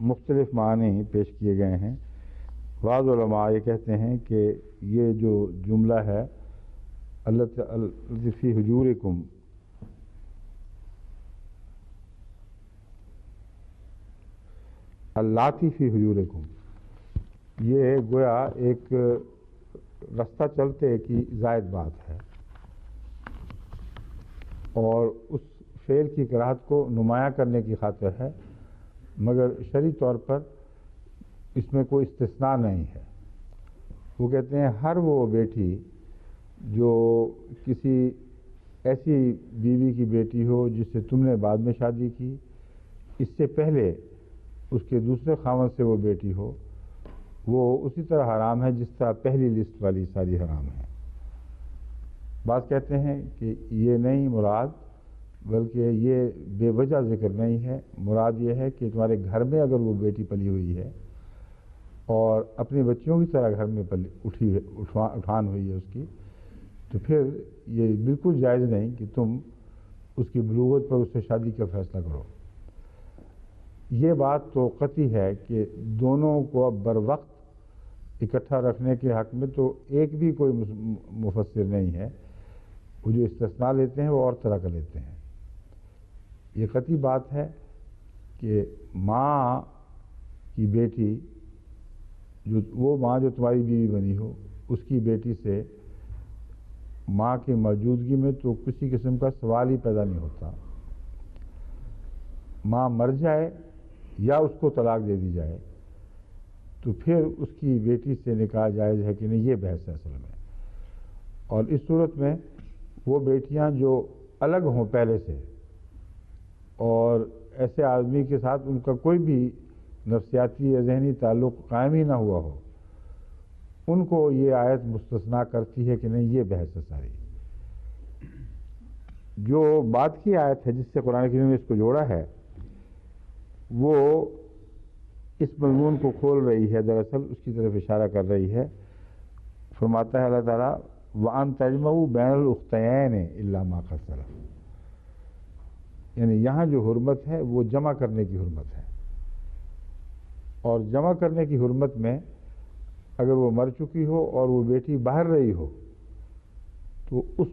مختلف معنی پیش کیے گئے ہیں. بعض علماء یہ کہتے ہیں کہ یہ جو جملہ ہے التی فی حجورکم، اللاتی فی حجورکم، یہ گویا ایک رستہ چلتے کی زائد بات ہے، اور اس فعل کی کراہت کو نمایاں کرنے کی خاطر ہے، مگر شرعی طور پر اس میں کوئی استثناء نہیں ہے. وہ کہتے ہیں ہر وہ بیٹی جو کسی ایسی بیوی کی بیٹی ہو جس سے تم نے بعد میں شادی کی، اس سے پہلے اس کے دوسرے خاوند سے وہ بیٹی ہو، وہ اسی طرح حرام ہے جس طرح پہلی لسٹ والی ساری حرام ہے. بعض کہتے ہیں کہ یہ نہیں مراد، بلکہ یہ بے وجہ ذکر نہیں ہے، مراد یہ ہے کہ تمہارے گھر میں اگر وہ بیٹی پلی ہوئی ہے اور اپنی بچیوں کی طرح گھر میں اٹھان ہوئی ہے اس کی، تو پھر یہ بالکل جائز نہیں کہ تم اس کی بلوغت پر اس سے شادی کا فیصلہ کرو. یہ بات تو قطعی ہے کہ دونوں کو اب بر وقت اکٹھا رکھنے کے حق میں تو ایک بھی کوئی مفسر نہیں ہے. وہ جو استثناء لیتے ہیں وہ اور طرح کا لیتے ہیں. یہ قطعی بات ہے کہ ماں کی بیٹی، وہ ماں جو تمہاری بیوی بنی ہو، اس کی بیٹی سے ماں کی موجودگی میں تو کسی قسم کا سوال ہی پیدا نہیں ہوتا. ماں مر جائے یا اس کو طلاق دے دی جائے تو پھر اس کی بیٹی سے نکاح جائز ہے کہ نہیں، یہ بحث ہے اصل میں. اور اس صورت میں وہ بیٹیاں جو الگ ہوں پہلے سے اور ایسے آدمی کے ساتھ ان کا کوئی بھی نفسیاتی یا ذہنی تعلق قائم ہی نہ ہوا ہو، ان کو یہ آیت مستثنیٰ کرتی ہے کہ نہیں، یہ بحث ہے ساری. جو بات کی آیت ہے جس سے قرآن کریم نے اس کو جوڑا ہے، وہ اس مضمون کو کھول رہی ہے، دراصل اس کی طرف اشارہ کر رہی ہے. فرماتا ہے اللہ تعالیٰ وَأَن تَجْمَعُوا بَيْنَ الْأُخْتَيَيْنِ إِلَّا مَا قَدْ سَلَفَ، یعنی یہاں جو حرمت ہے وہ جمع کرنے کی حرمت ہے. اور جمع کرنے کی حرمت میں اگر وہ مر چکی ہو اور وہ بیٹی باہر رہی ہو تو اس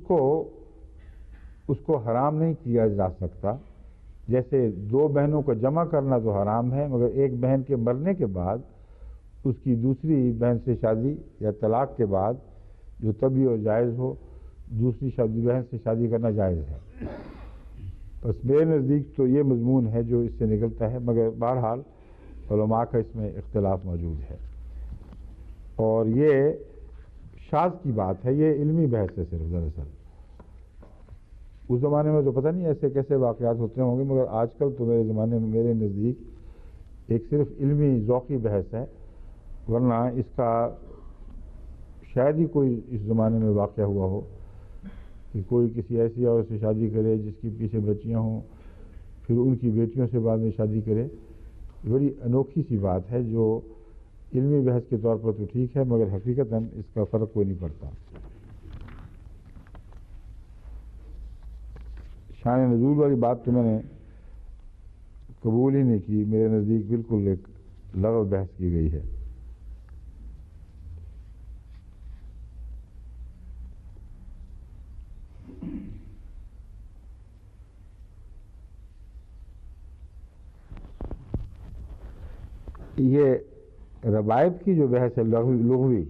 کو حرام نہیں کیا جا سکتا. جیسے دو بہنوں کو جمع کرنا تو حرام ہے، مگر ایک بہن کے مرنے کے بعد اس کی دوسری بہن سے شادی یا طلاق کے بعد جو طبیعی اور جائز ہو، دوسری بہن سے شادی کرنا جائز ہے. بس میرے نزدیک تو یہ مضمون ہے جو اس سے نکلتا ہے، مگر بہرحال علماء کا اس میں اختلاف موجود ہے. اور یہ شاذ کی بات ہے، یہ علمی بحث ہے صرف. دراصل اس زمانے میں تو پتہ نہیں ایسے کیسے واقعات ہوتے ہوں گے، مگر آج کل تو میرے زمانے میں میرے نزدیک ایک صرف علمی ذوقی بحث ہے، ورنہ اس کا شاید ہی کوئی اس زمانے میں واقعہ ہوا ہو کہ کوئی کسی ایسی عورت سے شادی کرے جس کی پیچھے بچیاں ہوں، پھر ان کی بیٹیوں سے بعد میں شادی کرے. بڑی انوکھی سی بات ہے جو علمی بحث کے طور پر تو ٹھیک ہے، مگر حقیقتاً اس کا فرق کوئی نہیں پڑتا. شان نزول والی بات تو میں نے قبول ہی نہیں کی، میرے نزدیک بالکل ایک لغو بحث کی گئی ہے. یہ ربائب کی جو بحث ہے لغوی،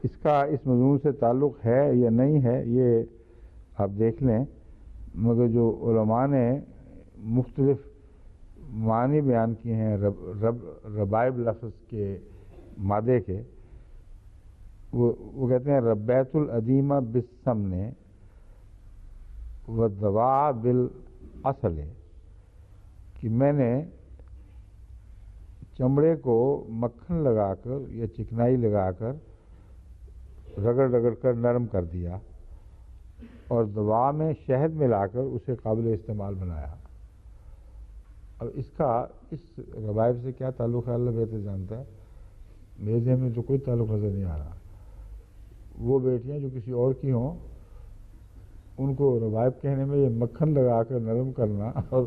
اس کا اس مضمون سے تعلق ہے یا نہیں ہے یہ آپ دیکھ لیں، مگر جو علماء نے مختلف معنی بیان کیے ہیں ربائب لفظ کے مادے کے، وہ کہتے ہیں ربیت العدیمہ بالسمن والدواء بالاصل، کہ میں نے چمڑے کو مکھن لگا کر یا چکنائی لگا کر رگڑ رگڑ کر نرم کر دیا اور دوا میں شہد ملا کر اسے قابل استعمال بنایا۔ اب اس روایت سے کیا تعلق ہے اللہ بہتر جانتا ہے، میرے ذہن میں تو کوئی تعلق نظر نہیں آ رہا۔ وہ بیٹیاں جو کسی اور کی ہوں ان کو روایت کہنے میں یہ مکھن لگا کر نرم کرنا اور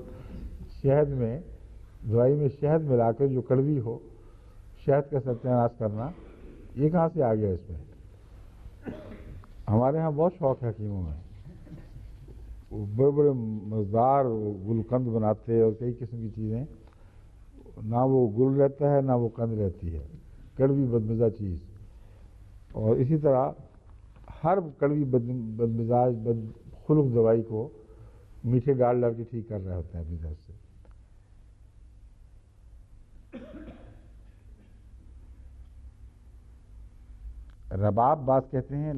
شہد میں دوائی میں شہد ملا کر جو کڑوی ہو شہد کا ستیہ ناش کرنا، یہ کہاں سے آ گیا اس میں؟ ہمارے ہاں بہت شوق ہے حکیموں میں، وہ بڑے بڑے مزدار گلقند بناتے اور کئی قسم کی چیزیں، نہ وہ گل رہتا ہے نہ وہ قند رہتی ہے، کڑوی بدمزہ چیز۔ اور اسی طرح ہر کڑوی بدمزاج بدخلق دوائی کو میٹھے ڈال کے ٹھیک کر رہے ہوتے ہیں اپنی طرف سے۔ رباب بعض کہتے ہیں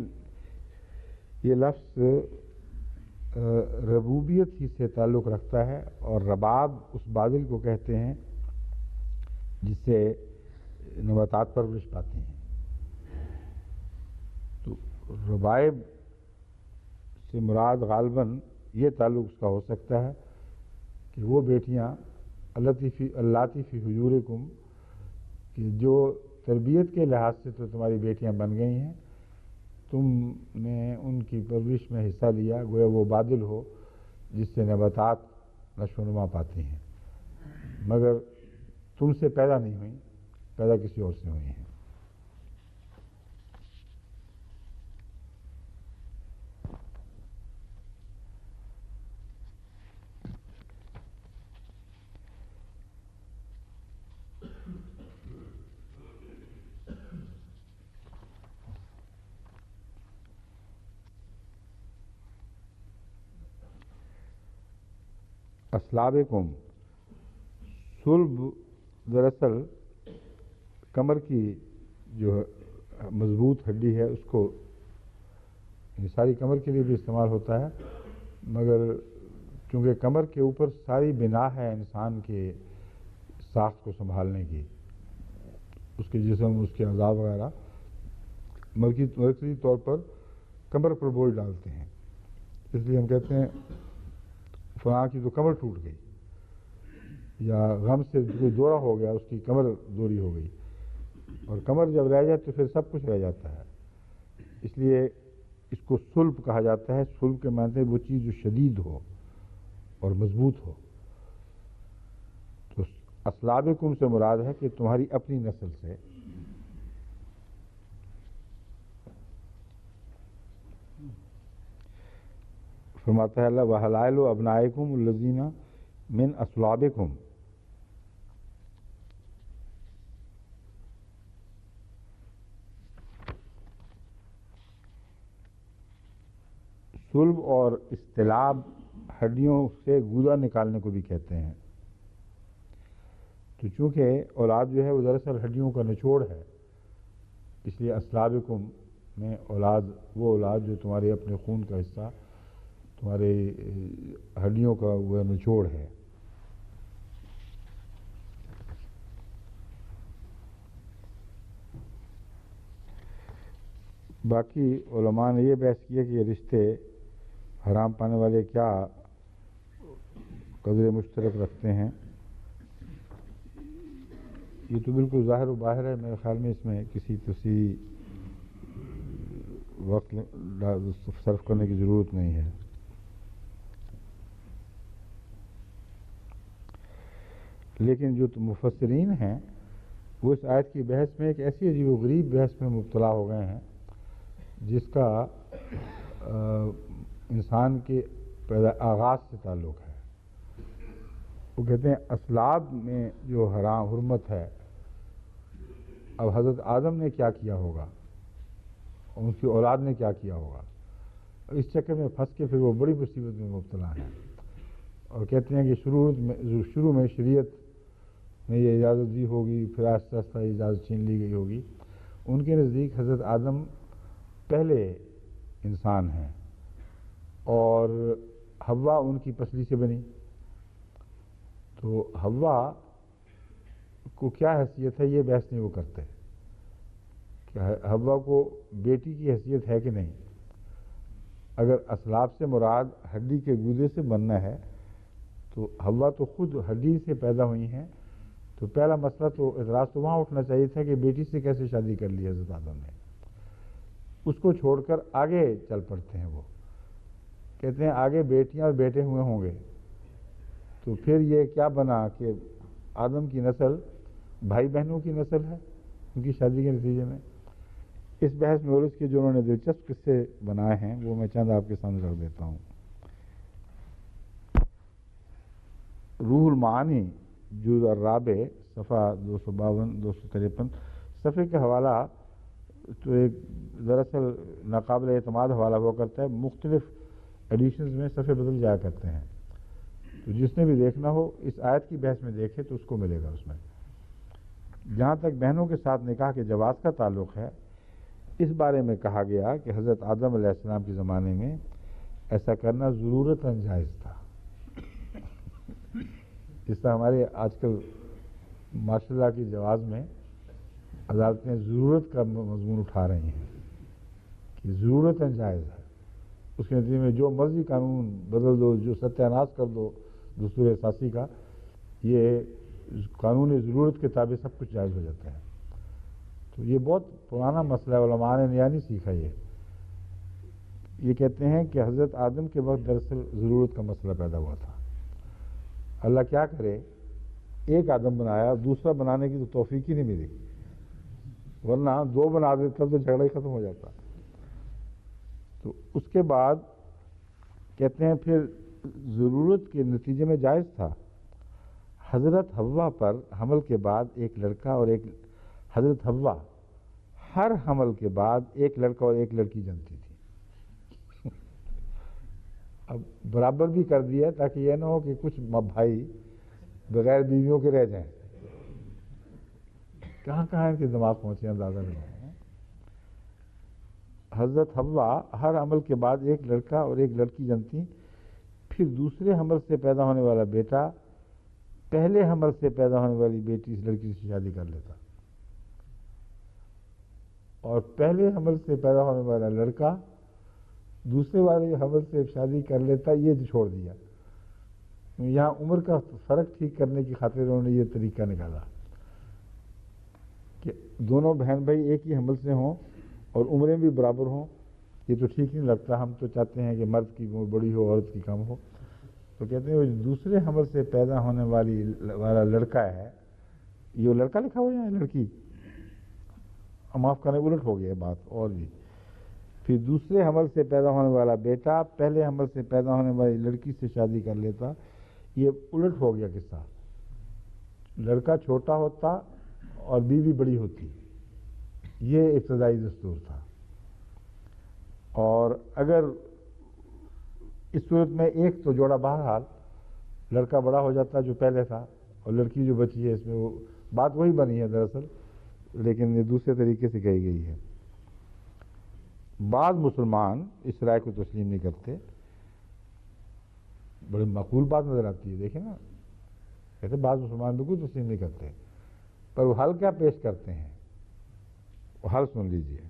یہ لفظ ربوبیت ہی سے تعلق رکھتا ہے، اور رباب اس بادل کو کہتے ہیں جس سے نباتات پرورش پاتی ہیں۔ تو ربائب سے مراد غالباً یہ تعلق اس کا ہو سکتا ہے کہ وہ بیٹیاں اللاتی فی حجورکم، کہ جو تربیت کے لحاظ سے تو تمہاری بیٹیاں بن گئی ہیں، تم نے ان کی پرورش میں حصہ لیا، گویا وہ بادل ہو جس سے نباتات نشو و نما پاتی ہیں، مگر تم سے پیدا نہیں ہوئیں، پیدا کسی اور سے ہوئی ہیں۔ اسلابکم، صلب دراصل کمر کی جو مضبوط ہڈی ہے اس کو ساری کمر کے لیے بھی استعمال ہوتا ہے، مگر چونکہ کمر کے اوپر ساری بنا ہے انسان کے ساخت کو سنبھالنے کی، اس کے جسم، اس کے اعضاء وغیرہ مرکزی طور پر کمر پر بوجھ ڈالتے ہیں، اس لیے ہم کہتے ہیں فلاں کی تو کمر ٹوٹ گئی، یا غم سے کوئی دورہ ہو گیا اس کی کمر دوری ہو گئی، اور کمر جب رہ جائے تو پھر سب کچھ رہ جاتا ہے، اس لیے اس کو صلب کہا جاتا ہے۔ صلب کے معنی وہ چیز جو شدید ہو اور مضبوط ہو۔ تو اسلابکم سے مراد ہے کہ تمہاری اپنی نسل سے۔ فرماتا ہے اللہ وحلائل ابنائکم الذین من اصلابکم، صلب اور استلاب ہڈیوں سے گودا نکالنے کو بھی کہتے ہیں۔ تو چونکہ اولاد جو ہے وہ دراصل ہڈیوں کا نچوڑ ہے، اس لیے اسلابکم میں اولاد وہ اولاد جو تمہارے اپنے خون کا حصہ، تمہارے ہڈیوں کا وہ نچوڑ ہے۔ باقی علماء نے یہ بحث کیا کہ یہ رشتے حرام پانے والے کیا قدر مشترک رکھتے ہیں۔ یہ تو بالکل ظاہر و باہر ہے، میرے خیال میں اس میں کسی تصحیح وقت صرف کرنے کی ضرورت نہیں ہے۔ لیکن جو مفسرین ہیں وہ اس آیت کی بحث میں ایک ایسی عجیب و غریب بحث میں مبتلا ہو گئے ہیں جس کا انسان کے آغاز سے تعلق ہے۔ وہ کہتے ہیں اسلاب میں جو حرام حرمت ہے، اب حضرت آدم نے کیا کیا ہوگا اور ان کی اولاد نے کیا کیا ہوگا، اس چکر میں پھنس کے پھر وہ بڑی مصیبت میں مبتلا ہیں، اور کہتے ہیں کہ شروع میں شریعت نے یہ اجازت دی ہوگی، پھر آہستہ آہستہ اجازت چھین لی گئی ہوگی۔ ان کے نزدیک حضرت آدم پہلے انسان ہیں اور حوا ان کی پسلی سے بنی، تو حوا کو کیا حیثیت ہے یہ بحث نہیں وہ کرتے کہ حوا کو بیٹی کی حیثیت ہے کہ نہیں۔ اگر اسلاب سے مراد ہڈی کے گودے سے بننا ہے تو حوا تو خود ہڈی سے پیدا ہوئی ہیں، تو پہلا مسئلہ تو اعتراض تو وہاں اٹھنا چاہیے تھا کہ بیٹی سے کیسے شادی کر لی حضرت آدم نے۔ اس کو چھوڑ کر آگے چل پڑتے ہیں، وہ کہتے ہیں آگے بیٹیاں اور بیٹے ہوئے ہوں گے، تو پھر یہ کیا بنا کہ آدم کی نسل بھائی بہنوں کی نسل ہے ان کی شادی کے نتیجے میں۔ اس بحث میں اور اس کے جو انہوں نے دلچسپ قصے بنائے ہیں وہ میں چند آپ کے سامنے رکھ دیتا ہوں۔ روح المعانی جزء الرابع صفحہ 252-253 صفحے کا حوالہ تو ایک دراصل ناقابل اعتماد حوالہ ہوا کرتا ہے، مختلف ایڈیشنز میں صفحے بدل جایا کرتے ہیں، تو جس نے بھی دیکھنا ہو اس آیت کی بحث میں دیکھے تو اس کو ملے گا۔ اس میں جہاں تک بہنوں کے ساتھ نکاح کے جواز کا تعلق ہے، اس بارے میں کہا گیا کہ حضرت آدم علیہ السلام کے زمانے میں ایسا کرنا ضرورتاً جائز تھا۔ اس طرح ہمارے آج کل ماشاء اللہ کی جواز میں عدالتیں ضرورت کا مضمون اٹھا رہی ہیں کہ ضرورتاً جائز ہے، اس کے نتیجے میں جو مرضی قانون بدل دو، جو ستیہ ناش کر دو دستور اساسی کا، یہ قانون ضرورت کے تابع سب کچھ جائز ہو جاتا ہے۔ تو یہ بہت پرانا مسئلہ ہے، علماء نے نیا نہیں سیکھا۔ یہ کہتے ہیں کہ حضرت آدم کے وقت دراصل ضرورت کا مسئلہ پیدا ہوا تھا۔ اللہ کیا کرے، ایک آدم بنایا، دوسرا بنانے کی تو توفیق ہی نہیں ملی، ورنہ دو بنا دیتا تو جھگڑا ہی ختم ہو جاتا۔ تو اس کے بعد کہتے ہیں پھر ضرورت کے نتیجے میں جائز تھا۔ حضرت حوا پر حمل کے بعد ایک لڑکا اور ایک حضرت حوا ہر حمل کے بعد ایک لڑکا اور ایک لڑکی جنتی تھی۔ اب برابر بھی کر دیا تاکہ یہ نہ ہو کہ کچھ بھائی بغیر بیویوں کے رہ جائیں۔ کہاں کہاں ان کے دماغ پہنچے اندازہ نہیں ہے۔ حضرت حوا ہر حمل کے بعد ایک لڑکا اور ایک لڑکی جنتی، پھر دوسرے حمل سے پیدا ہونے والا بیٹا پہلے حمل سے پیدا ہونے والی بیٹی اس لڑکی سے شادی کر لیتا، اور پہلے حمل سے پیدا ہونے والا لڑکا دوسرے والے حمل سے شادی کر لیتا۔ یہ چھوڑ دیا، یہاں عمر کا فرق ٹھیک کرنے کی خاطر انہوں نے یہ طریقہ نکالا کہ دونوں بہن بھائی ایک ہی حمل سے ہوں اور عمریں بھی برابر ہوں۔ یہ تو ٹھیک نہیں لگتا، ہم تو چاہتے ہیں کہ مرد کی عمر بڑی ہو عورت کی کم ہو۔ تو کہتے ہیں وہ دوسرے حمل سے پیدا ہونے والا لڑکا ہے، یہ لڑکا لکھا ہوا ہے لڑکی، معاف کریں الٹ ہو گیا بات، اور بھی پھر دوسرے حمل سے پیدا ہونے والا بیٹا پہلے حمل سے پیدا ہونے والی لڑکی سے شادی کر لیتا۔ یہ الٹ ہو گیا قصہ، لڑکا چھوٹا ہوتا اور بیوی بڑی ہوتی، یہ ابتدائی دستور تھا۔ اور اگر اس صورت میں ایک تو جوڑا بہرحال لڑکا بڑا ہو جاتا جو پہلے تھا، اور لڑکی جو بچی ہے اس میں وہ بات وہی بنی ہے دراصل، لیکن یہ دوسرے طریقے سے کہی گئی ہے۔ بعض مسلمان اس رائے کو تسلیم نہیں کرتے، بڑی معقول بات نظر آتی ہے، دیکھیں نا، کہتے بعض مسلمان بالکل تسلیم نہیں کرتے، پر وہ حل کیا پیش کرتے ہیں، وہ حل سن لیجئے۔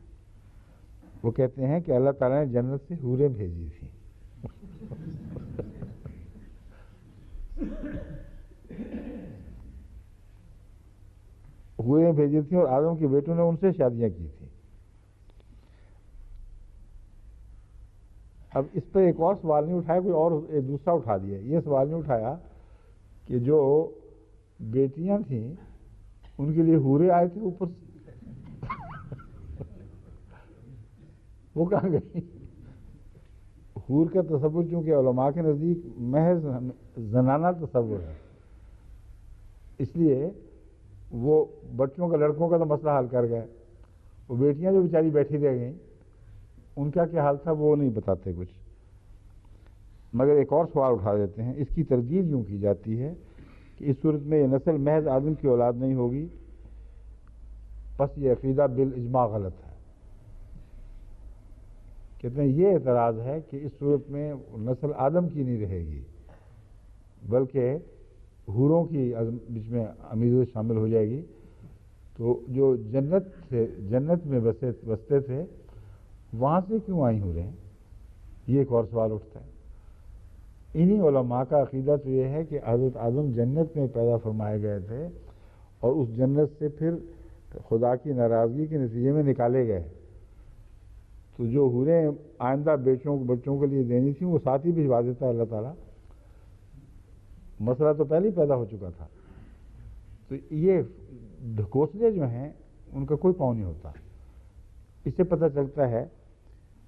وہ کہتے ہیں کہ اللہ تعالیٰ نے جنت سے حوریں بھیجی تھیں، حوریں بھیجی تھیں اور آدم کے بیٹوں نے ان سے شادیاں کی تھیں۔ اب اس پہ ایک اور سوال نہیں اٹھایا، کوئی اور ایک دوسرا اٹھا دیا، یہ سوال نہیں اٹھایا کہ جو بیٹیاں تھیں ان کے لیے حوریں آئے تھے اوپر سے، وہ کہاں گئی؟ حور کا تصور چونکہ علماء کے نزدیک محض زنانہ تصور ہے، اس لیے وہ بچوں کا لڑکوں کا تو مسئلہ حل کر گئے، وہ بیٹیاں جو بیچاری بیٹھی رہ گئیں ان کا کیا حال تھا وہ نہیں بتاتے کچھ۔ مگر ایک اور سوال اٹھا دیتے ہیں، اس کی تردید یوں کی جاتی ہے کہ اس صورت میں یہ نسل محض آدم کی اولاد نہیں ہوگی، بس یہ عقیدہ بالاجماع غلط ہے۔ کہتے ہیں یہ اعتراض ہے کہ اس صورت میں نسل آدم کی نہیں رہے گی بلکہ حوروں کی بیچ میں امیزت شامل ہو جائے گی، تو جو جنت میں بستے تھے وہاں سے کیوں آئی ہو رہے ہیں، یہ ایک اور سوال اٹھتا ہے۔ انہی علماء کا عقیدہ تو یہ ہے کہ حضرت آدم جنت میں پیدا فرمائے گئے تھے اور اس جنت سے پھر خدا کی ناراضگی کے نتیجے میں نکالے گئے، تو جو حوریں آئندہ بچوں کے لیے دینی تھیں وہ ساتھ ہی بھجوا دیتا ہے اللہ تعالیٰ، مسئلہ تو پہلے ہی پیدا ہو چکا تھا۔ تو یہ ڈھکوسلے جو ہیں ان کا کوئی پاؤں نہیں ہوتا۔ اس سے پتہ چلتا ہے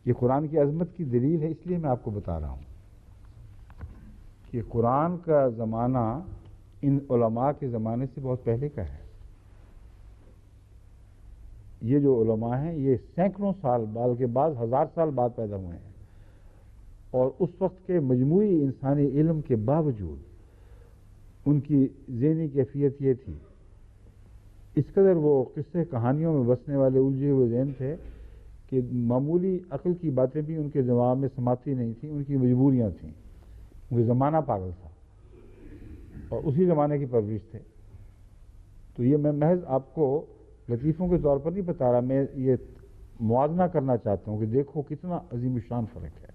کہ قرآن کی عظمت کی دلیل ہے، اس لیے میں آپ کو بتا رہا ہوں کہ قرآن کا زمانہ ان علماء کے زمانے سے بہت پہلے کا ہے۔ یہ جو علماء ہیں یہ سینکڑوں سال بلکہ بعض ہزار سال بعد پیدا ہوئے ہیں، اور اس وقت کے مجموعی انسانی علم کے باوجود ان کی ذہنی کیفیت یہ تھی، اس قدر وہ قصے کہانیوں میں بسنے والے الجھے ہوئے ذہن تھے کہ معمولی عقل کی باتیں بھی ان کے دماغ میں سماتی نہیں تھیں، ان کی مجبوریاں تھیں، وہ زمانہ پاگل تھا اور اسی زمانے کی پرورش تھے۔ تو یہ میں محض آپ کو لطیفوں کے طور پر نہیں بتا رہا، میں یہ موازنہ کرنا چاہتا ہوں کہ دیکھو کتنا عظیم الشان فرق ہے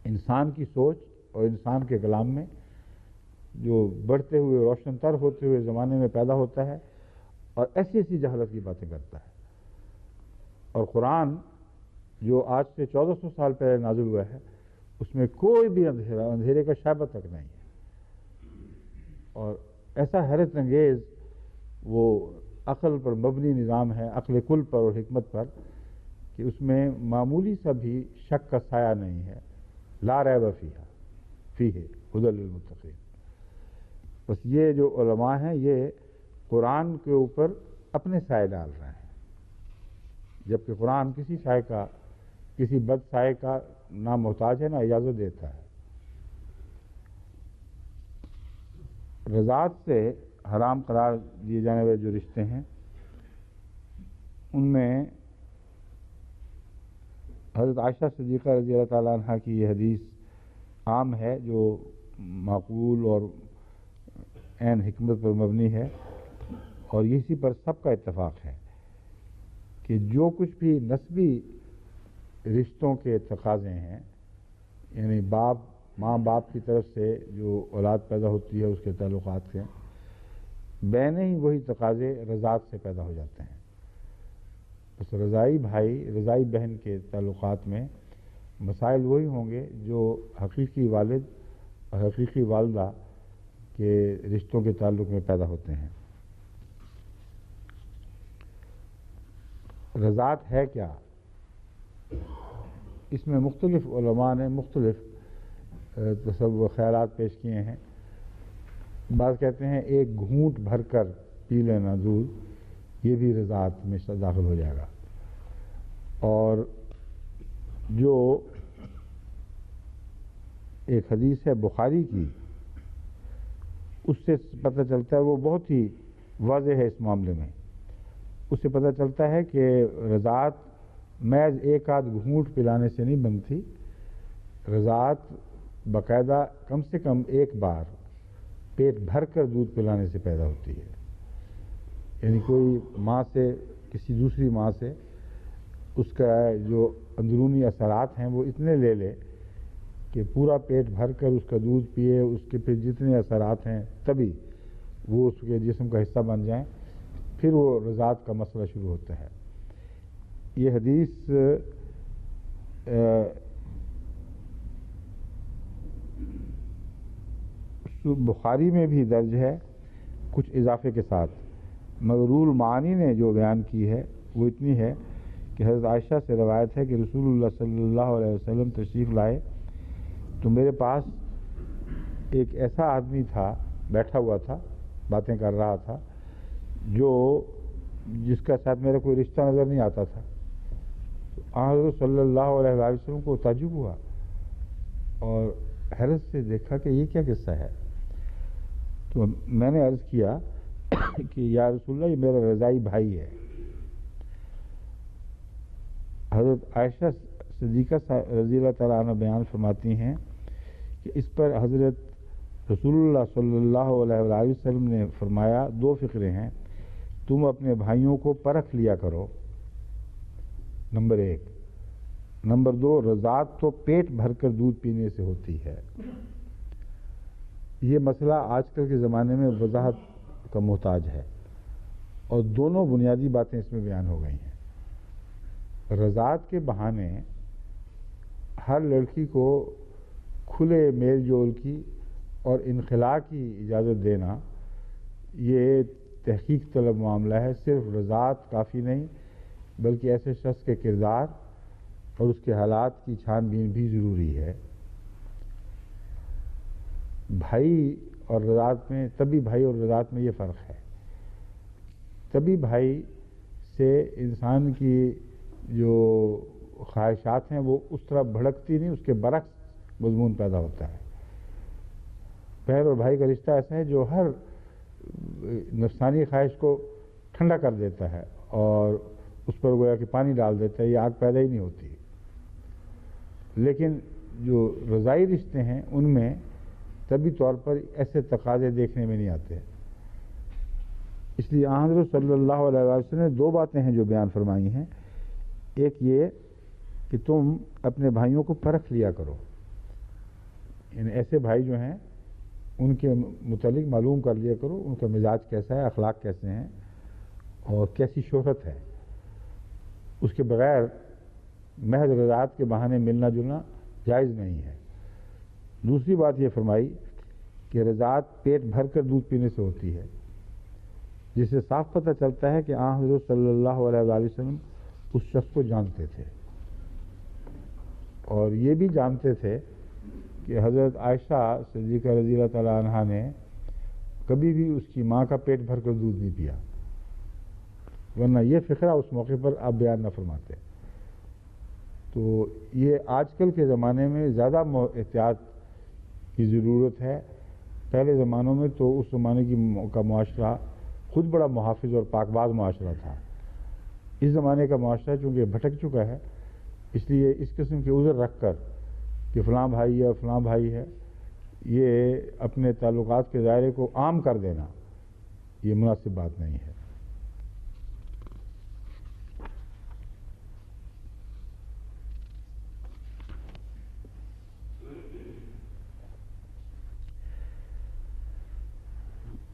انسان کی سوچ اور انسان کے کلام میں، جو بڑھتے ہوئے روشن تر ہوتے ہوئے زمانے میں پیدا ہوتا ہے اور ایسی ایسی جہالت کی باتیں کرتا ہے، اور قرآن جو آج سے 1400 سال پہلے نازل ہوا ہے اس میں کوئی بھی اندھیرے کا شائبہ تک نہیں ہے، اور ایسا حیرت انگیز وہ عقل پر مبنی نظام ہے، عقل کل پر اور حکمت پر، کہ اس میں معمولی سا بھی شک کا سایہ نہیں ہے۔ لا ریب فیہ ھدی للمتقین۔ بس یہ جو علماء ہیں یہ قرآن کے اوپر اپنے سائے ڈال رہے ہیں، جبکہ قرآن کسی سائے کا، کسی بد سائے کا نہ محتاج ہے نہ اجازت دیتا ہے۔ رضاعت سے حرام قرار دیے جانے والے جو رشتے ہیں ان میں حضرت عائشہ صدیقہ رضی اللہ تعالیٰ عنہ کی یہ حدیث عام ہے جو معقول اور عین حکمت پر مبنی ہے، اور اسی پر سب کا اتفاق ہے کہ جو کچھ بھی نسبی رشتوں کے تقاضے ہیں، یعنی ماں باپ کی طرف سے جو اولاد پیدا ہوتی ہے اس کے تعلقات کے بین ہی وہی تقاضے رضاعت سے پیدا ہو جاتے ہیں۔ بس رضائی بھائی رضائی بہن کے تعلقات میں مسائل وہی ہوں گے جو حقیقی والد اور حقیقی والدہ کے رشتوں کے تعلق میں پیدا ہوتے ہیں۔ رضاعت ہے کیا؟ اس میں مختلف علماء نے مختلف تصور خیالات پیش کیے ہیں۔ بعض کہتے ہیں ایک گھونٹ بھر کر پی لینا دودھ یہ بھی رضاعت میں داخل ہو جائے گا، اور جو ایک حدیث ہے بخاری کی اس سے پتہ چلتا ہے، وہ بہت ہی واضح ہے اس معاملے میں، اس سے پتہ چلتا ہے کہ رضاعت محض ایک آدھ گھونٹ پلانے سے نہیں بنتی، رضاعت باقاعدہ کم سے کم ایک بار پیٹ بھر کر دودھ پلانے سے پیدا ہوتی ہے، یعنی کوئی ماں سے کسی دوسری ماں سے اس کا جو اندرونی اثرات ہیں وہ اتنے لے لے کہ پورا پیٹ بھر کر اس کا دودھ پیے، اس کے پھر جتنے اثرات ہیں تبھی وہ اس کے جسم کا حصہ بن جائیں، پھر وہ رضاعت کا مسئلہ شروع ہوتا ہے۔ یہ حدیث بخاری میں بھی درج ہے کچھ اضافے کے ساتھ، مگر رول معانی نے جو بیان کی ہے وہ اتنی ہے کہ حضرت عائشہ سے روایت ہے کہ رسول اللہ صلی اللہ علیہ وسلم تشریف لائے تو میرے پاس ایک ایسا آدمی تھا، بیٹھا ہوا تھا باتیں کر رہا تھا جس کا ساتھ میرا کوئی رشتہ نظر نہیں آتا تھا. حضرت صلی اللہ علیہ وسلم کو تعجب ہوا اور حیرت سے دیکھا کہ یہ کیا قصہ ہے. تو میں نے عرض کیا کہ یا رسول اللہ، یہ میرا رضائی بھائی ہے. حضرت عائشہ صدیقہ رضی اللہ تعالیٰ عنہ بیان فرماتی ہیں کہ اس پر حضرت رسول اللہ صلی اللہ علیہ وسلم نے فرمایا، دو فقرے ہیں، تم اپنے بھائیوں کو پرکھ لیا کرو، نمبر 1. نمبر 2، رضاعت تو پیٹ بھر کر دودھ پینے سے ہوتی ہے. یہ مسئلہ آج کل کے زمانے میں وضاحت کا محتاج ہے، اور دونوں بنیادی باتیں اس میں بیان ہو گئی ہیں. رضاعت کے بہانے ہر لڑکی کو کھلے میل جول کی اور انخلاء کی اجازت دینا یہ تحقیق طلب معاملہ ہے. صرف رضاعت کافی نہیں، بلکہ ایسے شخص کے کردار اور اس کے حالات کی چھان بین بھی ضروری ہے. بھائی اور رضاعت میں یہ فرق ہے. طبی بھائی سے انسان کی جو خواہشات ہیں وہ اس طرح بھڑکتی نہیں، اس کے برعکس مضمون پیدا ہوتا ہے. بہن اور بھائی کا رشتہ ایسا ہے جو ہر نفسانی خواہش کو ٹھنڈا کر دیتا ہے اور اس پر گویا کہ پانی ڈال دیتا ہے، یہ آگ پیدا ہی نہیں ہوتی. لیکن جو رضائی رشتے ہیں ان میں طبی طور پر ایسے تقاضے دیکھنے میں نہیں آتے. اس لیے حضرت صلی اللہ علیہ وسلم نے دو باتیں ہیں جو بیان فرمائی ہیں. ایک یہ کہ تم اپنے بھائیوں کو پرکھ لیا کرو، یعنی ایسے بھائی جو ہیں ان کے متعلق معلوم کر لیا کرو، ان کا مزاج کیسا ہے، اخلاق کیسے ہیں اور کیسی شہرت ہے. اس کے بغیر محض رضاعت کے بہانے ملنا جلنا جائز نہیں ہے. دوسری بات یہ فرمائی کہ رضاعت پیٹ بھر کر دودھ پینے سے ہوتی ہے، جس سے صاف پتہ چلتا ہے کہ حضرت صلی اللہ علیہ وسلم اس شخص کو جانتے تھے، اور یہ بھی جانتے تھے کہ حضرت عائشہ صدیقہ رضی اللہ تعالیٰ عنہ نے کبھی بھی اس کی ماں کا پیٹ بھر کر دودھ نہیں پیا، ورنہ یہ فقرہ اس موقع پر آپ بیان نہ فرماتے. تو یہ آج کل کے زمانے میں زیادہ احتیاط کی ضرورت ہے. پہلے زمانوں میں تو اس زمانے کا معاشرہ خود بڑا محافظ اور پاک باز معاشرہ تھا. اس زمانے کا معاشرہ چونکہ بھٹک چکا ہے، اس لیے اس قسم کے عذر رکھ کر کہ فلاں بھائی ہے فلاں بھائی ہے، یہ اپنے تعلقات کے دائرے کو عام کر دینا یہ مناسب بات نہیں ہے.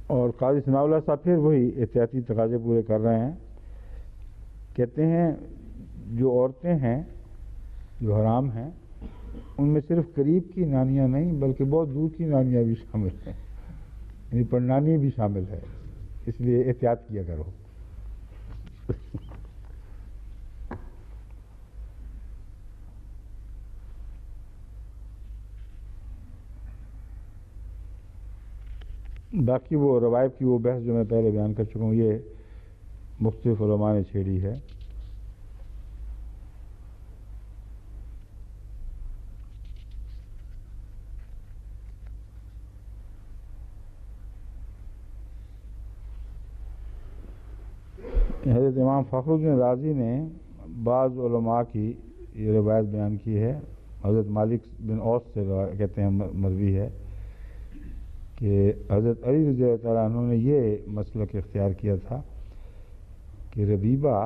اور قاضی ثناء اللہ صاحب پھر وہی احتیاطی تقاضے پورے کر رہے ہیں. کہتے ہیں جو عورتیں ہیں جو حرام ہیں ان میں صرف قریب کی نانیاں نہیں بلکہ بہت دور کی نانیاں بھی شامل ہیں، یعنی پڑنانی بھی شامل ہے، اس لیے احتیاط کیا کرو. باقی وہ روایت کی وہ بحث جو میں پہلے بیان کر چکا ہوں، یہ مختلف علماء نے چھیڑی ہے. حضرت امام فخر الدین رازی نے بعض علماء کی یہ روایت بیان کی ہے. حضرت مالک بن اوس سے کہتے ہیں مروی ہے کہ حضرت علی رضی اللہ تعالیٰ عنہ نے یہ مسلک اختیار کیا تھا کہ ربیبہ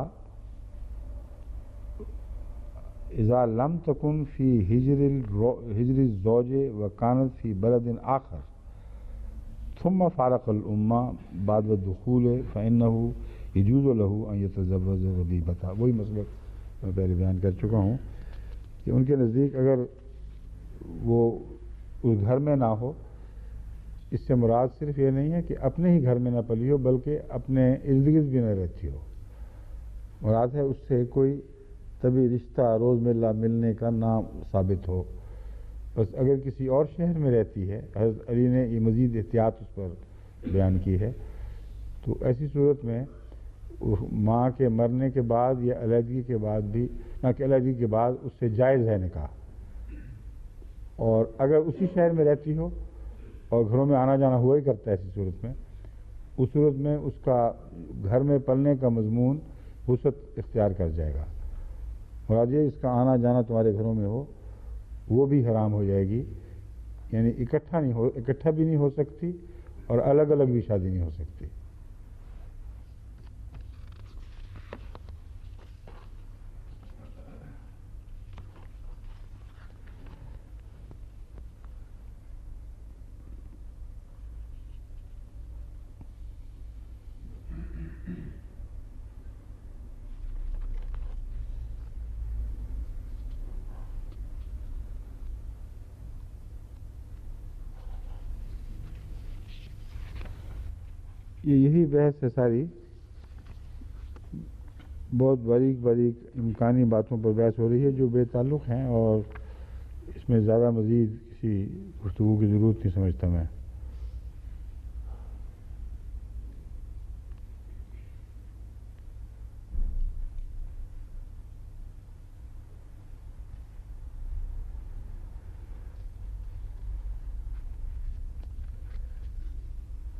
اذا لم تکن فی ہجر الزوج وکانت فی بلد آخر ثم فارق الامہ بعد الدخول فانہ یجوز لہ ان یتزوج ربیبۃ. وہی مسلک میں پہلے بیان کر چکا ہوں کہ ان کے نزدیک اگر وہ اس گھر میں نہ ہو، اس سے مراد صرف یہ نہیں ہے کہ اپنے ہی گھر میں نہ پلی ہو بلکہ اپنے ارد گرد بھی نہ رہتی ہو، مراد ہے اس سے کوئی طبی رشتہ روزمرہ ملنے کا نہ ثابت ہو. بس اگر کسی اور شہر میں رہتی ہے، حضرت علی نے یہ مزید احتیاط اس پر بیان کی ہے. تو ایسی صورت میں ماں کے مرنے کے بعد یا علیحدگی کے بعد بھی، نہ کہ علیحدگی کے بعد اس سے جائز ہے نکاح. اور اگر اسی شہر میں رہتی ہو اور گھروں میں آنا جانا ہوا ہی کرتا ہے ایسی صورت میں، اس صورت میں اس کا گھر میں پلنے کا مضمون وسعت اختیار کر جائے گا. مراد یہ اس کا آنا جانا تمہارے گھروں میں ہو وہ بھی حرام ہو جائے گی. یعنی اکٹھا بھی نہیں ہو سکتی اور الگ الگ بھی شادی نہیں ہو سکتی. یہی بحث ہے ساری. بہت باریک باریک امکانی باتوں پر بحث ہو رہی ہے جو بے تعلق ہیں، اور اس میں زیادہ مزید کسی گفتگو کی ضرورت نہیں سمجھتا میں.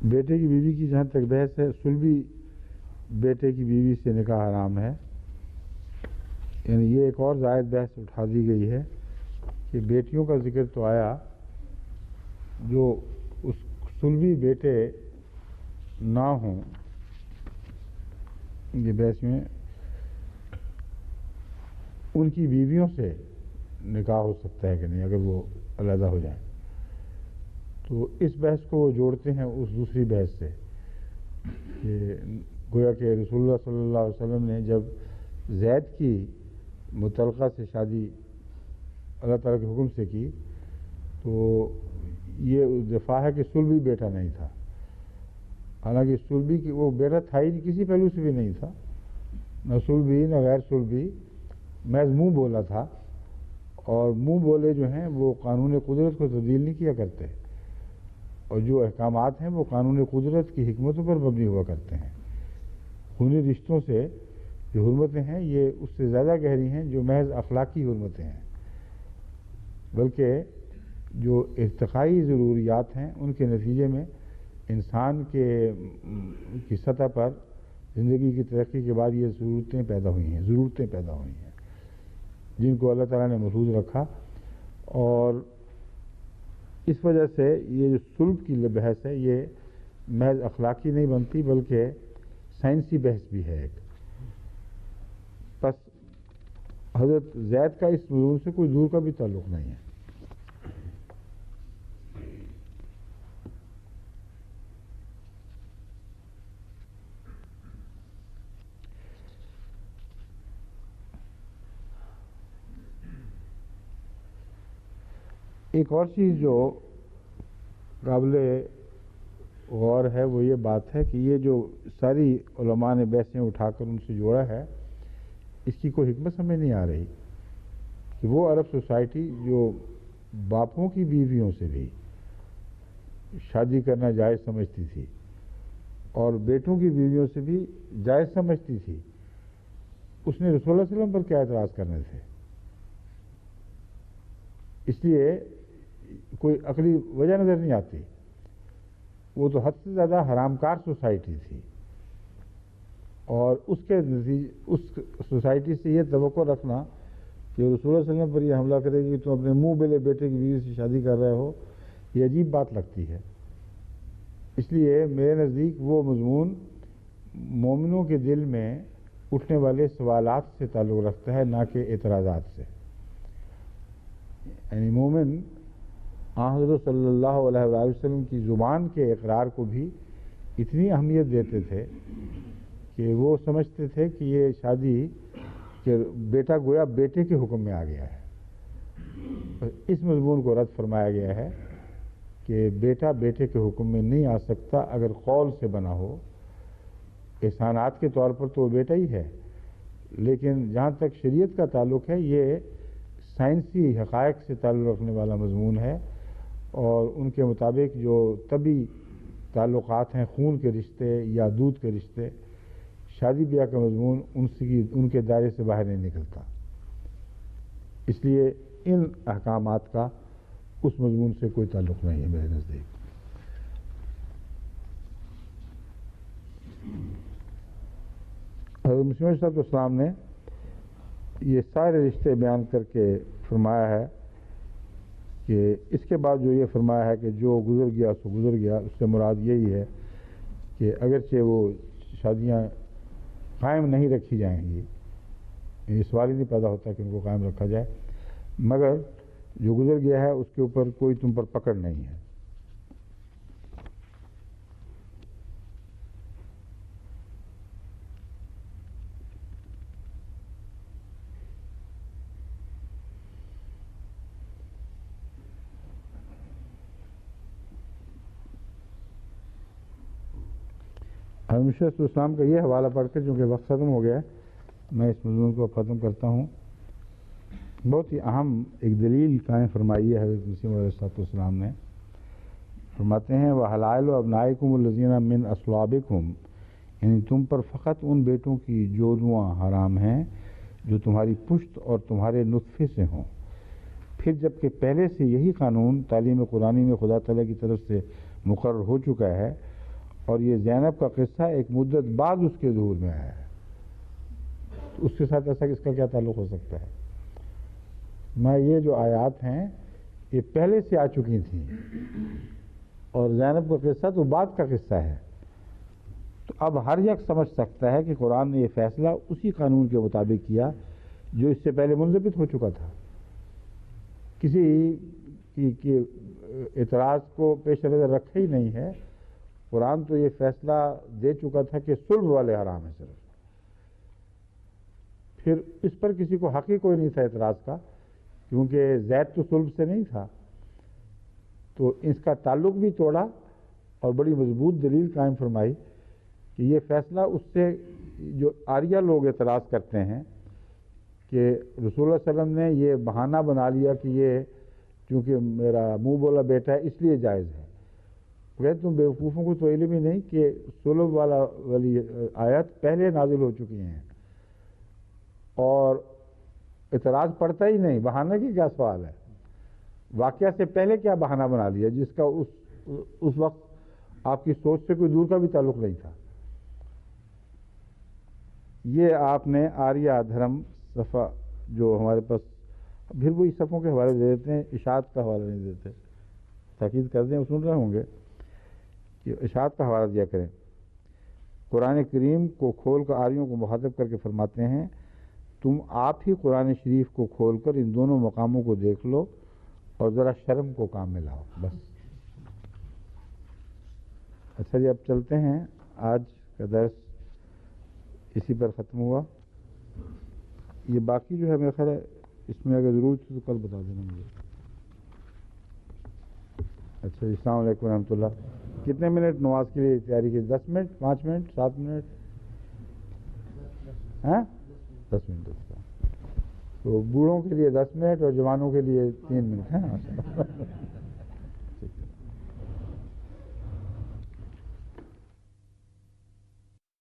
بیٹے کی بیوی کی جہاں تک بحث ہے، سلبی بیٹے کی بیوی سے نکاح حرام ہے. یعنی یہ ایک اور زائد بحث اٹھا دی گئی ہے کہ بیٹیوں کا ذکر تو آیا، جو اس سلبی بیٹے نہ ہوں، یہ بحث میں ان کی بیویوں سے نکاح ہو سکتا ہے کہ نہیں اگر وہ علیحدہ ہو جائیں. تو اس بحث کو وہ جوڑتے ہیں اس دوسری بحث سے کہ گویا کہ رسول اللہ صلی اللہ علیہ وسلم نے جب زید کی مطلقہ سے شادی اللہ تعالیٰ کے حکم سے کی تو یہ دفاع ہے کہ سلبی بیٹا نہیں تھا. حالانکہ سلبی کی وہ بیٹا تھا ہی کسی پہلو سے بھی نہیں تھا، نہ سلبی نہ غیر سلبی، محض منہ بولا تھا. اور منہ بولے جو ہیں وہ قانون قدرت کو تبدیل نہیں کیا کرتے، اور جو احکامات ہیں وہ قانون قدرت کی حکمتوں پر مبنی ہوا کرتے ہیں. خونی رشتوں سے جو حرمتیں ہیں یہ اس سے زیادہ گہری ہیں جو محض اخلاقی حرمتیں ہیں، بلکہ جو ارتقائی ضروریات ہیں ان کے نتیجے میں انسان کی سطح پر زندگی کی ترقی کے بعد یہ ضرورتیں پیدا ہوئی ہیں جن کو اللہ تعالیٰ نے محفوظ رکھا. اور اس وجہ سے یہ جو سلب کی بحث ہے یہ محض اخلاقی نہیں بنتی بلکہ سائنسی بحث بھی ہے ایک. بس حضرت زید کا اس موضوع سے کوئی دور کا بھی تعلق نہیں ہے. ایک اور چیز جو قابل غور ہے وہ یہ بات ہے کہ یہ جو ساری علماء نے بحثیں اٹھا کر ان سے جوڑا ہے، اس کی کوئی حکمت سمجھ نہیں آ رہی کہ وہ عرب سوسائٹی جو باپوں کی بیویوں سے بھی شادی کرنا جائز سمجھتی تھی اور بیٹوں کی بیویوں سے بھی جائز سمجھتی تھی، اس نے رسول اللہ صلی اللہ علیہ وسلم پر کیا اعتراض کرنے تھے؟ اس لیے کوئی عقلی وجہ نظر نہیں آتی. وہ تو حد سے زیادہ حرام کار سوسائٹی تھی، اور اس کے نتیجے اس سوسائٹی سے یہ توقع رکھنا کہ رسول اللہ صلی اللہ علیہ وسلم پر یہ حملہ کرے گی تو اپنے منہ بلے بیٹے کی بیوی سے شادی کر رہے ہو، یہ عجیب بات لگتی ہے. اس لیے میرے نزدیک وہ مضمون مومنوں کے دل میں اٹھنے والے سوالات سے تعلق رکھتا ہے، نہ کہ اعتراضات سے. یعنی مومن حضرت صلی اللہ علیہ وآلہ وسلم کی زبان کے اقرار کو بھی اتنی اہمیت دیتے تھے کہ وہ سمجھتے تھے کہ یہ شادی کہ بیٹا گویا بیٹے کے حکم میں آ گیا ہے. اس مضمون کو رد فرمایا گیا ہے کہ بیٹا بیٹے کے حکم میں نہیں آ سکتا اگر قول سے بنا ہو. احسانات کے طور پر تو وہ بیٹا ہی ہے، لیکن جہاں تک شریعت کا تعلق ہے یہ سائنسی حقائق سے تعلق رکھنے والا مضمون ہے، اور ان کے مطابق جو طبی تعلقات ہیں خون کے رشتے یا دودھ کے رشتے، شادی بیاہ کا مضمون ان کے دائرے سے باہر نہیں نکلتا. اس لیے ان احکامات کا اس مضمون سے کوئی تعلق نہیں ہے میرے نزدیک. حضرت مسیح موعود صلی اللہ علیہ وسلم نے یہ سارے رشتے بیان کر کے فرمایا ہے کہ اس کے بعد جو یہ فرمایا ہے کہ جو گزر گیا سو گزر گیا، اس سے مراد یہی ہے کہ اگرچہ وہ شادیاں قائم نہیں رکھی جائیں گی، یہ سوال ہی نہیں پیدا ہوتا کہ ان کو قائم رکھا جائے، مگر جو گزر گیا ہے اس کے اوپر کوئی تم پر پکڑ نہیں ہے. حضرت مسیح علیہ السلام کا یہ حوالہ پڑھ کے چونکہ وقت ختم ہو گیا ہے، میں اس موضوع کو ختم کرتا ہوں. بہت ہی اہم ایک دلیل قائم فرمائی ہے حضرت مسیح علیہ السلام نے. فرماتے ہیں وَحَلَائِلُ أَبْنَائِكُمُ الَّذِينَ مِنْ أَصْلَابِكُمْ، یعنی تم پر فقط ان بیٹوں کی جوڑواں حرام ہیں جو تمہاری پشت اور تمہارے نطفے سے ہوں. پھر جبکہ پہلے سے یہی قانون تعلیم قرآنی میں خدا تعالیٰ کی طرف سے مقرر ہو چکا ہے، اور یہ زینب کا قصہ ایک مدت بعد اس کے ظہور میں آیا ہے، تو اس کے ساتھ ایسا اس کا کیا تعلق ہو سکتا ہے؟ یہ جو آیات ہیں یہ پہلے سے آ چکی تھیں، اور زینب کا قصہ تو بعد کا قصہ ہے. تو اب ہر یک سمجھ سکتا ہے کہ قرآن نے یہ فیصلہ اسی قانون کے مطابق کیا جو اس سے پہلے منضبط ہو چکا تھا. کسی کی اعتراض کو پیش نظر رکھا ہی نہیں ہے. قرآن تو یہ فیصلہ دے چکا تھا کہ صلب والے حرام ہیں صرف. پھر اس پر کسی کو حق ہی کوئی نہیں تھا اعتراض کا، کیونکہ زید تو صلب سے نہیں تھا. تو اس کا تعلق بھی توڑا اور بڑی مضبوط دلیل قائم فرمائی کہ یہ فیصلہ اس سے جو آریہ لوگ اعتراض کرتے ہیں کہ رسول اللہ صلی اللہ علیہ وسلم نے یہ بہانہ بنا لیا کہ یہ چونکہ میرا منہ بولا بیٹا ہے اس لیے جائز ہے. تم بیوقوفوں کو تو علم ہی نہیں کہ صلب والی آیت پہلے نازل ہو چکی ہیں، اور اعتراض پڑتا ہی نہیں. بہانہ کی کیا سوال ہے؟ واقعہ سے پہلے کیا بہانہ بنا لیا جس کا اس وقت آپ کی سوچ سے کوئی دور کا بھی تعلق نہیں تھا. یہ آپ نے آریہ دھرم صفحہ جو ہمارے پاس، پھر وہی صفحوں کے حوالے دے دیتے ہیں، اشاعت کا حوالہ نہیں دیتے. تاکید کر دیں، وہ سن رہے ہوں گے کہ اشاعت کا حوالہ دیا کریں. قرآن کریم کو کھول کر آریوں کو مخاطب کر کے فرماتے ہیں تم آپ ہی قرآن شریف کو کھول کر ان دونوں مقاموں کو دیکھ لو اور ذرا شرم کو کام میں لاؤ بس. اچھا جی، اب چلتے ہیں. آج کا درس اسی پر ختم ہوا. یہ باقی جو ہے میرا خیال ہے اس میں اگر ضرورت تھی تو کل بتا دینا مجھے. اچھا جی، السلام علیکم ورحمۃ اللہ. کتنے منٹ نماز کے لیے تیاری کی؟ 10 منٹ، 5 منٹ، 7 منٹ؟ ہاں 10 منٹ. تو بوڑھوں کے لیے 10 منٹ اور جوانوں کے لیے 3 منٹ ہیں.